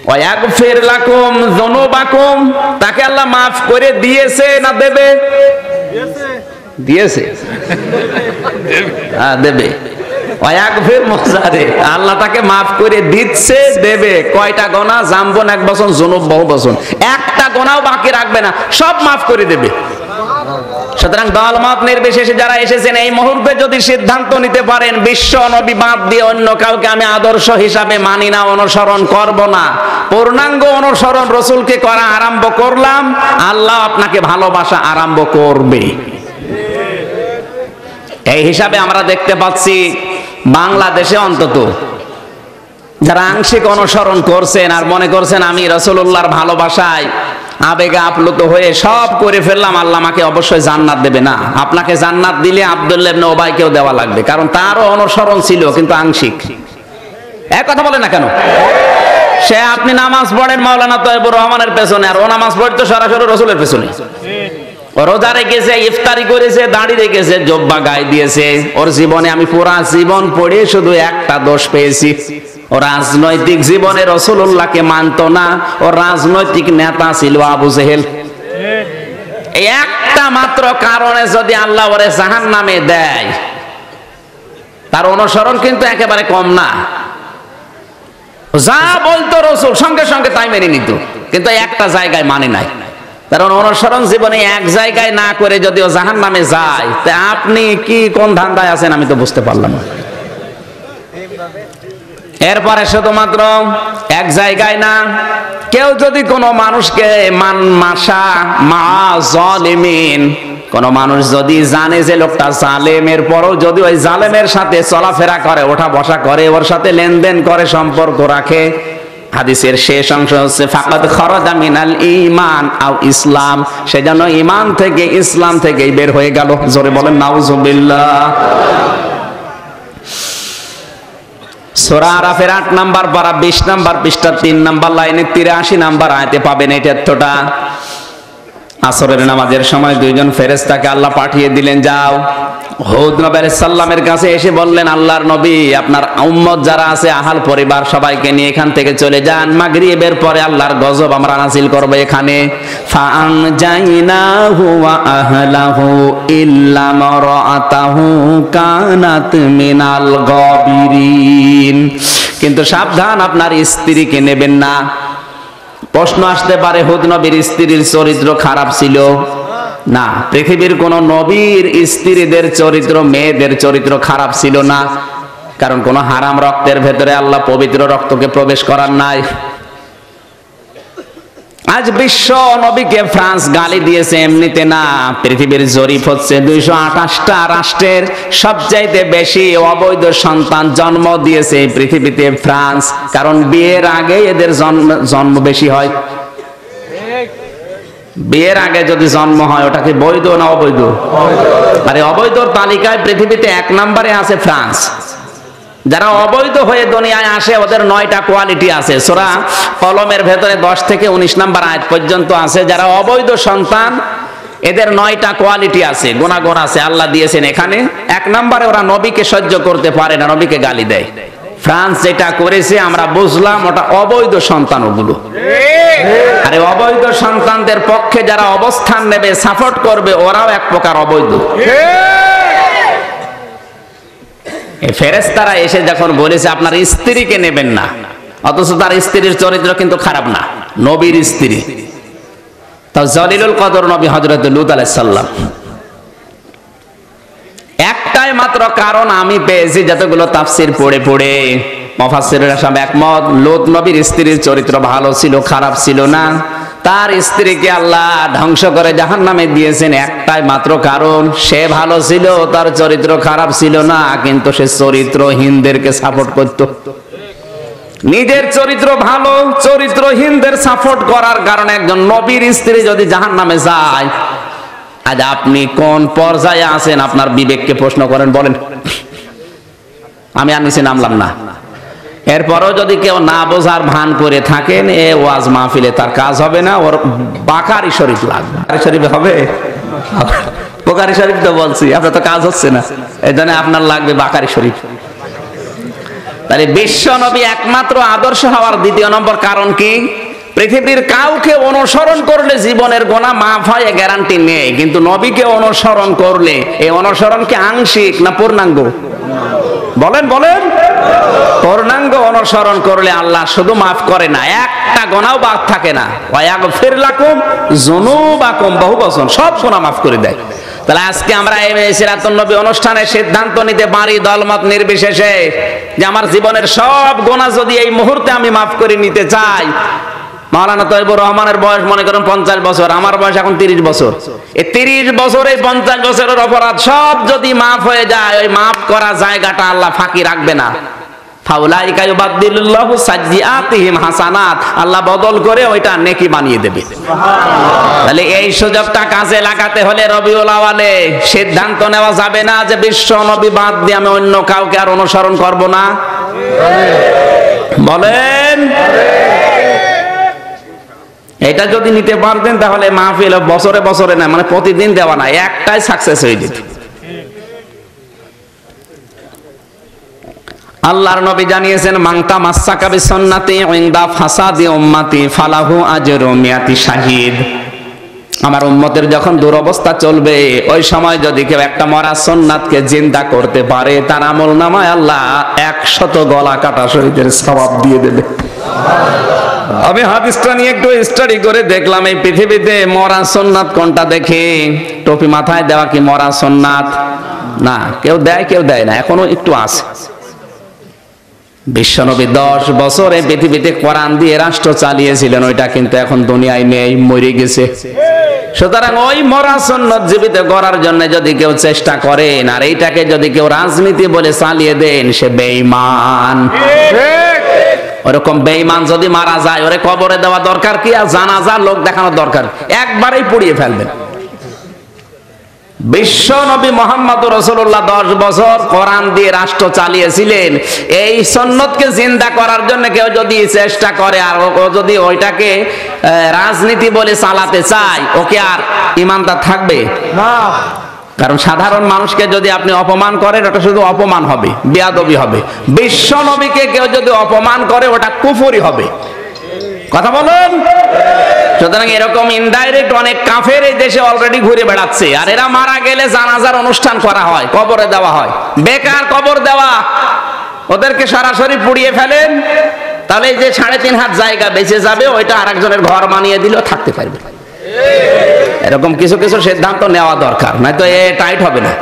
ওয়াগফির লাকুম যুনুবাকুম, তাকে আল্লাহ মাফ করে দিয়েছে না দেবে? দিয়েছে, হ্যাঁ দেবে। ওয়াগফির মুজারে, আল্লাহ তাকে মাফ করে দিচ্ছে, দেবে। কয়টা গুনাহ? জামবন 1 বছর, যুনুব বহু বছর, একটা গুনাহও বাকি রাখবে না, সব মাফ করে দেবে। সুতরাং দলমত নির্বিশেষে যারা এসেছেন, এই মুহূর্তে যদি সিদ্ধান্ত নিতে পারেন বিশ্ব নবী বাদ দিয়ে অন্য কাউকে আমি আদর্শ হিসাবে মানি না, অনুসরণ করব না, পূর্ণাঙ্গ অনুসরণ রাসূলকে করা আরম্ভ করলাম, আল্লাহ আপনাকে ভালোবাসা আরম্ভ করবে। এই হিসাবে আমরা দেখতে পাচ্ছি বাংলাদেশে অন্তত যারা আংশিক অনুসরণ করছেন আর মনে করছেন আমি রাসূলুল্লাহর ভালোবাসায় আবেগে আপ্লুত হয়ে সব করে ফেললাম, আল্লাহ আমাকে অবশ্যই জান্নাত দেবে না। আপনাকে জান্নাত দিলে আব্দুল্লাহ ইবনে উবাইকেও দেওয়া লাগবে, কারণ তারও অনুসরণ ছিল কিন্তু আংশিক। এক কথা বলে না কেন? সে আপনি নামাজ পড়েন মাওলানা তৈবুর রহমানের পেছনে, আর ও নামাজ পড়তো সরাসরি রসুলের পেছনে। রোজা রেখেছে, ইফতারি করেছে, দাড়ি রেখেছে, জব্বা গায়ে দিয়েছে। ওর জীবনে আমি পুরা জীবন পড়ে শুধু একটা দোষ পেয়েছি, ও রাজনৈতিক জীবনে রাসূলুল্লাহকে মানতো না। ও রাজনৈতিক নেতা ছিল আবু জেহেল। এই একটা মাত্র কারণে যদি আল্লাহ ওরে জাহান্নামে দেয়, তার অনুসরণ কিন্তু একেবারে কম না। যা বলতো রসুল সঙ্গে সঙ্গে তাই মেনে নিত, কিন্তু একটা জায়গায় মানে নাই। কারণ অনুসরণ জীবনে এক জায়গায় না করে যদি ও জাহান্নামে যায়, তা আপনি কি কোন ধান্দায় আছেন আমি তো বুঝতে পারলাম না। এরপরে শুধুমাত্র এক জায়গায় না, কেউ যদি কোনো মানুষকে কোন মানুষ যদি জানে যে লোকটা জালেমের, পরও যদি ওই জালেমের সাথে চলাফেরা করে, ওঠা বসা করে, ওর সাথে লেনদেন করে, সম্পর্ক রাখে, হাদিসের শেষ অংশ হচ্ছে ফাকাদ খারাজা মিনাল ঈমান আও ইসলাম, সেজন্য ঈমান থেকে ইসলাম থেকে বের হয়ে গেল। জোরে বলেন নাউজুবিল্লাহ। সূরা আরাফের 8 নাম্বার পারা 20 নাম্বার পৃষ্ঠা 3 নাম্বার লাইনে 83 নাম্বার আয়াতে পাবেন এই তথ্যটা। আসরের নামাজের সময় দুইজন ফেরেশতাকে আল্লাহ পাঠিয়ে দিলেন, যাও হুদ নবী আলাইহিস সালামের কাছে এসে বললেন, আল্লাহর নবী আপনার উম্মত যারা আছে আহাল পরিবার সবাইকে নিয়ে এখান থেকে চলে যান, মাগরিবের পরে আল্লাহর গজব আমরা নাযিল করব এখানে। ফাআনজাইনাহু ওয়া আহলাহু ইল্লা মারআতাহু কানাত মিনাল গাবিরিন। কিন্তু সাবধান, আপনার স্ত্রীকে নেবেন না। প্রশ্ন আসতে পারে, হুদ নবীর স্ত্রীর চরিত্র খারাপ ছিল না? পৃথিবীর কোন নবীর স্ত্রীদের চরিত্র, মেয়েদের চরিত্র খারাপ ছিল না, কারণ কোন হারাম রক্তের ভেতরে আল্লাহ পবিত্র রক্তকে প্রবেশ করার নাই। আজ বিশ্ব নবীকে ফ্রান্স গালি দিয়েছে এমনিতে না, পৃথিবীর জরিপ হচ্ছে 228টা রাষ্ট্রের সবচাইতে বেশি অবৈধ সন্তান জন্ম দিয়েছে পৃথিবীতে ফ্রান্স, কারণ বিয়ের আগে এদের জন্ম বেশি হয়। বিয়ের আগে যদি জন্ম হয় ওটা কি বৈধ না অবৈধ? আরে অবৈধ তালিকায় পৃথিবীতে 1 নম্বরে আছে ফ্রান্স। যারা অবৈধ হয়ে দুনিয়ায় আসে ওদের 9টা কোয়ালিটি আছে। সূরা কলমের ভেতরে 10 থেকে 19 নাম্বার আয়াত পর্যন্ত আছে। যারা অবৈধ সন্তান এদের 9টা কোয়ালিটি আছে, গুণাগুণ আছে আল্লাহ দিয়েছেন এখানে। 1 নম্বরে ওরা নবীকে সহ্য করতে পারে না, নবীকে গালি দেয়। ফ্রান্স যেটা করেছে আমরা বুঝলাম ওটা অবৈধ সন্তান ওগুলো। আরে অবৈধ সন্তানদের পক্ষে যারা অবস্থান নেবে, সাপোর্ট করবে, ওরাও এক প্রকার অবৈধ। ফেরেশতারা এসে যখন বলেছে আপনার স্ত্রীকে নেবেন না, অথচ তার স্ত্রীর চরিত্র কিন্তু খারাপ না, নবীর স্ত্রী, তাও জলিলুল কদর নবী হযরত লূত আলাইহিস সালাম। একটাই মাত্র কারণ আমি পেয়েছি যতগুলো তাফসীর পড়ে পড়ে, মুফাসসিররা সব একমত, লূত নবীর স্ত্রীর চরিত্র ভালো ছিল, খারাপ ছিল না। তার স্ত্রীকে আল্লাহ ধ্বংস করে জাহান্নামে দিয়েছেন একটাই মাত্র কারণ, সে ভালো ছিল, তার চরিত্র খারাপ ছিল না, কিন্তু সে চরিত্রহীনদেরকে সাপোর্ট করত। নিজের চরিত্র ভালো, চরিত্রহীনদের সাপোর্ট করার কারণে একজন নবীর স্ত্রী যদি জাহান্নামে যায়, আজ আপনি কোন পর্যায়ে আছেন আপনার বিবেককে প্রশ্ন করেন, বলেন। আমি আর নিচে নামলাম না। এরপরও যদি কেউ না বোঝার ভান করে থাকেন, এ ওয়াজ মাহফিলে তার কাজ হবে না, ওর বাকারি শরীফ লাগবে। বাকারি শরীফ হবে, বুখারী শরীফ তো বলছি, আপনার তো কাজ হচ্ছে না, এই জন্য আপনার লাগবে বাকারি শরীফ। তাহলে বিশ্ব নবী একমাত্র আদর্শ হওয়ার 2 নম্বর কারণ কি? পৃথিবীর কাউকে অনুসরণ করলে জীবনের গুনাহ মাফ হয় এ গ্যারান্টি নেই, কিন্তু নবীকে অনুসরণ করলে এই অনুসরণ কি আংশিক না পূর্ণাঙ্গ? বলেন বলেন। পূর্ণাঙ্গ অনুসরণ করলে আল্লাহ শুধু মাফ করে না, একটা গুনাহও বাদ থাকে না। ওয়া ইয়াগফির লাকুম যুনুবাকুম, বহু বচন, সব গুনাহ মাফ করে দেয়। তাহলে আজকে আমরা এই সিরাতুন নবী অনুষ্ঠানে সিদ্ধান্ত নিতে পারি দলমত নির্বিশেষে যে আমার জীবনের সব গুনাহ যদি এই মুহূর্তে আমি মাফ করে নিতে চাই। মাওলানা তৈবুর রহমানের বয়স মনে করেন 50 বছর, আমার বয়স এখন 30 বছর। এই 30 বছরে 50 বছরের অপরাধ সব যদি মাফ হয়ে যায়, ওই মাফ করা জায়গাটা আল্লাহ ফাঁকি রাখবে না। ফাউলাইকা ইউবাদদিলুল্লাহু সাজ্জিআতিহিম হাসানাত, আল্লাহ বদল করে ওইটা নেকি বানিয়ে দেবে। তাহলে এই সুযোগটা কাজে লাগাতে হলে রবিউল আওয়ালে সিদ্ধান্ত নেওয়া যাবে না যে বিশ্ব নবী বাদ দিয়ে আমি অন্য কাউকে আর অনুসরণ করব না। বলেন এটা যদি নিতে পারতেন তাহলে মাহফিল বছরে বছরে না, মানে প্রতিদিন দেওয়া না, একটাই সাকসেস হয়ে যেত। আল্লাহর নবী জানিয়েছেন, মান তামাসসাকা বিসুন্নতি ইনদা ফাসাদি উম্মতি ফালাহু আজরু মিয়াতি শাহিদ। আমার উম্মতের যখন দুরবস্থা চলবে, ওই সময় যদি কেউ একটা মরা সুন্নাতকে জিন্দা করতে পারে, তার আমলনামায় আল্লাহ 100 গলা কাটা শহীদের সওয়াব দিয়ে দেবে। আমি হাদিসটা নিয়ে একটু স্টাডি করে দেখলাম, এই পৃথিবীতে মরা সুন্নাত কোনটা দেখি? টুপি মাথায় দেওয়া কি মরা সুন্নাত? না, কেউ দেয় কেউ দেয় না, এখনো একটু আছে। বিশ্বনবী 10 বছর এই পৃথিবীতে কোরআন দিয়ে রাষ্ট্র চালিয়েছিলেন, ওইটা কিন্তু এখন দুনিয়ায় নেই, মরে গেছে। সুতরাং ওই মরা সুন্নাত জীবিত করার জন্য যদি কেউ চেষ্টা করেন, আর এইটাকে যদি কেউ রাজনীতি বলে চালিয়ে দেন, সে বেঈমান। ওরকম বেঈমান যদি মারা যায়, ওরে কবরে দেওয়া দরকার কি, আর জানাজার লোক দেখানোর দরকার? একবারেই পুড়িয়ে ফেলবেন। বিশ্ব নবী মুহাম্মদুর রাসূলুল্লাহ 10 বছর কোরআন দিয়ে রাষ্ট্র চালিয়েছিলেন। এই সুন্নতকে জিন্দা করার জন্য কেউ যদি চেষ্টা করে, আর ও যদি ওইটাকে রাজনীতি বলে চালাতে চায়, ওকে আর ইমানদার থাকবে না। কারণ সাধারণ মানুষকে যদি আপনি অপমান করেন, ওটা শুধু অপমান হবে, বেয়াদবি হবে। বিশ্ব নবীকে কেউ যদি অপমান করে, ওটা কুফরি হবে। কথা বলুন। সুতরাং এরকম ইনডাইরেক্ট অনেক কাফের এই দেশে অলরেডি ঘুরে বেড়াচ্ছে, আর এরা মারা গেলে জানাজার অনুষ্ঠান করা হয়, কবরে দেওয়া হয়। বেকার কবর দেওয়া, ওদেরকে সরাসরি পুড়িয়ে ফেলেন, তাহলে এই যে 3.5 হাত জায়গা বেঁচে যাবে, ওইটা আরেকজনের ঘর বানিয়ে দিলেও থাকতে পারবে। এরকম কিছু কিছু সিদ্ধান্ত নেওয়া দরকার, নয়তো এ টাইট হবে না।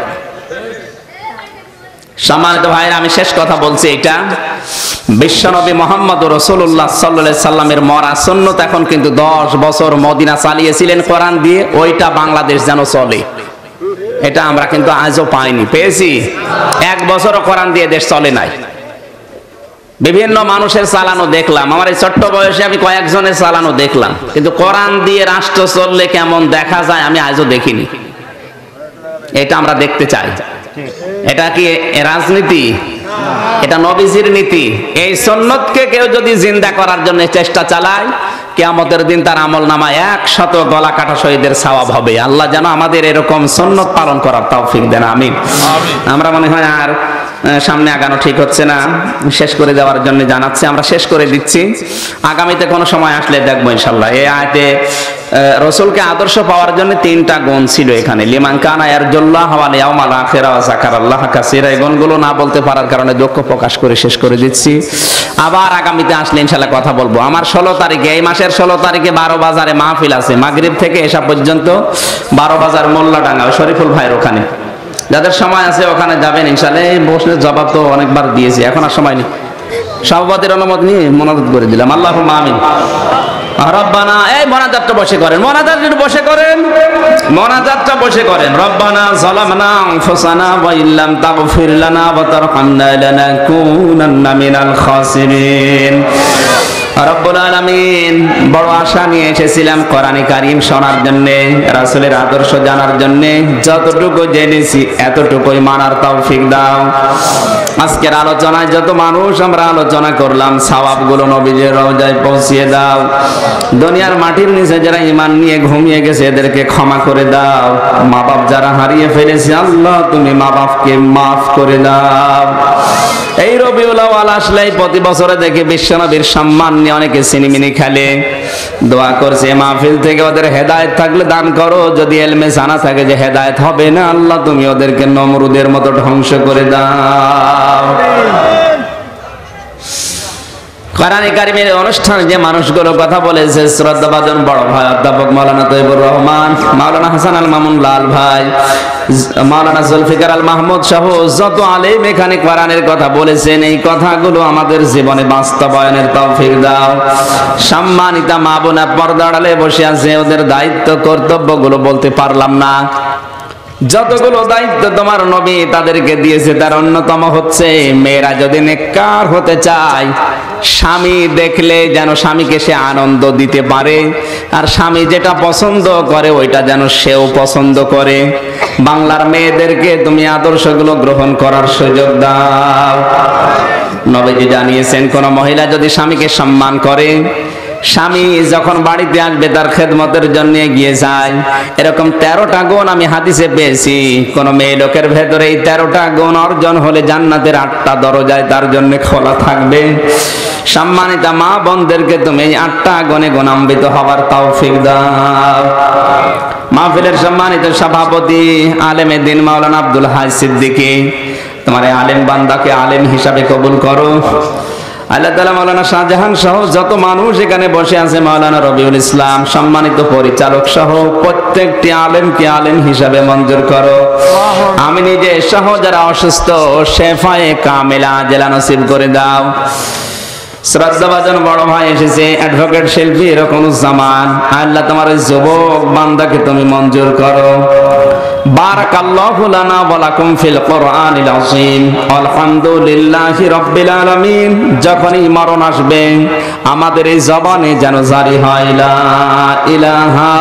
সম্মানিত ভাইরা, আমি শেষ কথা বলছি, এটা বিশ্বনবী মুহাম্মদুর রাসূলুল্লাহ সাল্লাল্লাহু আলাইহি সাল্লামের মরা সুন্নাত এখন কিন্তু 10 বছর মদিনা চালিয়েছিলেন কোরআন দিয়ে, ওইটা বাংলাদেশ যেন চলে, এটা আমরা কিন্তু আজও পাইনি। পেয়েছি? 1 বছরও কোরআন দিয়ে দেশ চলে নাই। বিভিন্ন মানুষের চালানো দেখলাম, আমার এই ছোট্ট বয়সে আমি কয়েকজনের চালানো দেখলাম, কিন্তু কোরআন দিয়ে রাষ্ট্র চললে কেমন দেখা যায় আমি আজও দেখিনি। এটা আমরা দেখতে চাই। এটা কি রাজনীতি? এটা নবীজির নীতি। এই সুন্নতকে কেউ যদি জিন্দা করার জন্য চেষ্টা চালায়, কিয়ামতের দিন তার আমলনামায় 100 গলা কাটা শহীদের সওয়াব হবে। আল্লাহ যেন আমাদের এরকম সুন্নত পালন করার তৌফিক দেন, আমিন। আমরা মনে হয় আর সামনে আগানো ঠিক হচ্ছে না, শেষ করে দেওয়ার জন্য জানাচ্ছি, আমরা শেষ করে দিচ্ছি। আগামীতে কোনো সময় আসলে দেখবো ইনশাআল্লাহ। এই আয়াতে রাসূলকে আদর্শ পাওয়ার জন্য 3টা গুণ ছিল এখানে, লিমান কানা ইয়ারজুল্লাহ ওয়াল ইয়াউমাল আখিরা ওয়া যাকারাল্লাহ কাসীরা। এই গুণগুলো না বলতে পারার কারণে দুঃখ প্রকাশ করে শেষ করে দিচ্ছি। আবার আগামীতে আসলে ইনশাআল্লাহ কথা বলবো। আমার 16 তারিখে, এই মাসের 16 তারিখে 12 বাজারে মাহফিল আছে, মাগরিব থেকে এশা পর্যন্ত। 12 বাজার মোল্লাডাঙ্গা, শরীফুল ভাইয়ের ওখানে। যাদের সময় আছে ওখানে যাবেন ইনশাআল্লাহ। এই প্রশ্নের জবাব তো অনেকবার দিয়েছি, এখন আর সময় নেই। সভাপতির অনুমতি নিয়ে মোনাজাত করে দিলাম। আল্লাহুম্মা আমিন। রব্বানা, এই মোনাজাতটা বসে করেন, মোনাজাতটা বসে করেন, মোনাজাতটা বসে করেন। রব্বানা যালামনা আনফুসানা ওয়া ইল্লাম তাগফির লানা ওয়া তারহামনা লানাকুনান্না মিনাল খাসিরিন। রব্বুল আলামিন, বড় আশা নিয়ে এসেছিলাম কোরআনে কারীম শোনার জন্য, রাসূলের আদর্শ জানার জন্য। যতটুকু জেনেছি এতটুকুই মানার তৌফিক দাও। আজকের আলোচনায় যত মানুষ আমরা আলোচনা করলাম, সওয়াবগুলো নবীজির রওজায় পৌঁছিয়ে দাও। দুনিয়ার মাটির নিচে যারা ঈমান নিয়ে ঘুমিয়ে গেছে, এদেরকে ক্ষমা করে দাও। মা বাপ যারা হারিয়ে ফেলেছে, আল্লাহ তুমি মা বাপকে মাফ করে দাও। এই রবিউল আউয়াল আসলেই প্রতি বছরে দেখে বিশ্বনবীর সম্মান নিয়ে অনেকে সিনেমিনি খেলে। দোয়া করছে মাহফিল থেকে ওদের হেদায়েত থাকলে দান করো, যদি এলমে জানা থাকে যে হেদায়েত হবে না, আল্লাহ তুমি ওদেরকে নমরুদের মতো ধ্বংস করে দাও। কোরআনে কারীমের অনুষ্ঠানে যে মানুষগুলো কথা বলেছে, শ্রদ্ধাভাজন বড় ভাই অধ্যাপক মাওলানা তৈয়বুর রহমান, মাওলানা হাসান আল মামুন লাল ভাই, মাওলানা জুলফিকার আল মাহমুদ সহ যত আলেম এখানে কোরআনের কথা বলেছেন, এই কথাগুলো আমাদের জীবনে বাস্তবায়নের তৌফিক দাও। সম্মানিতা মা বোনা পর্দা আড়ালে বসে আছে, ওদের দায়িত্ব কর্তব্যগুলো বলতে পারলাম না। যতগুলো দায়িত্ব তোমার নবী তাদেরকে দিয়েছে, তার অন্যতম হচ্ছে মেয়েরা যদি নেককার হতে চায়, স্বামী দেখলে যেন স্বামীকে সে আনন্দ দিতে পারে, আর স্বামী যেটা পছন্দ করে ওইটা যেন সেও পছন্দ করে। বাংলার মেয়েদেরকে তুমি আদর্শগুলো গ্রহণ করার সুযোগ দাও। নবীজি জানিয়েছেন, কোন মহিলা যদি স্বামীকে সম্মান করে, স্বামী যখন বাড়িতে আসবে তার খেদমতের জন্য এগিয়ে যায়। এরকম 13টা গুণ আমি হাদিসে পেয়েছি। কোন মেয়ে লোকের ভেতরে এই 13টা গুণ অর্জন হলে জান্নাতের 8টা দরজায় তার জন্য খোলা থাকবে। সম্মানিত মা বোনদেরকে তুমি এই 8টা গুণে গুণান্বিত হবার তৌফিক দাও। মাহফিলের সম্মানিত সভাপতি আলেমে দ্বীন মাওলানা আব্দুল হাই সিদ্দিকী, তোমার এই আলেম বান্দাকে আলেম হিসাবে কবুল করো। আল্লাহ তাআলা মাওলানা শাহজাহান সহ যত মানুষ এখানে বসে আছে, মাওলানা রবিউল ইসলাম সম্মানিত পরিচালক সহ প্রত্যেকটি আলেমকে আলেম হিসাবে মঞ্জুর করো। আমি নিজে সহ যারা অসুস্থ শেফায়ে কামিলা জেলা নসিব করে দাও। শ্রদ্ধাভাজন বড় ভাই এসেছে অ্যাডভোকেট শিল্পী রকনুজ্জামান, আল্লাহ তোমার ওই যুবক বান্দাকে তুমি মঞ্জুর করো। বারাকাল্লাহু লানা ওয়া লাকুম ফিল কোরআনিল আযীম। আলহামদুলিল্লাহি রাব্বিল আলামিন। যখনই মরণ আসবে আমাদের এই জবানে যেন জারি হয় লা ইলাহা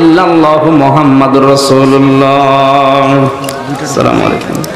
ইল্লাল্লাহু মুহাম্মাদুর রাসূলুল্লাহ। আসসালামু আলাইকুম।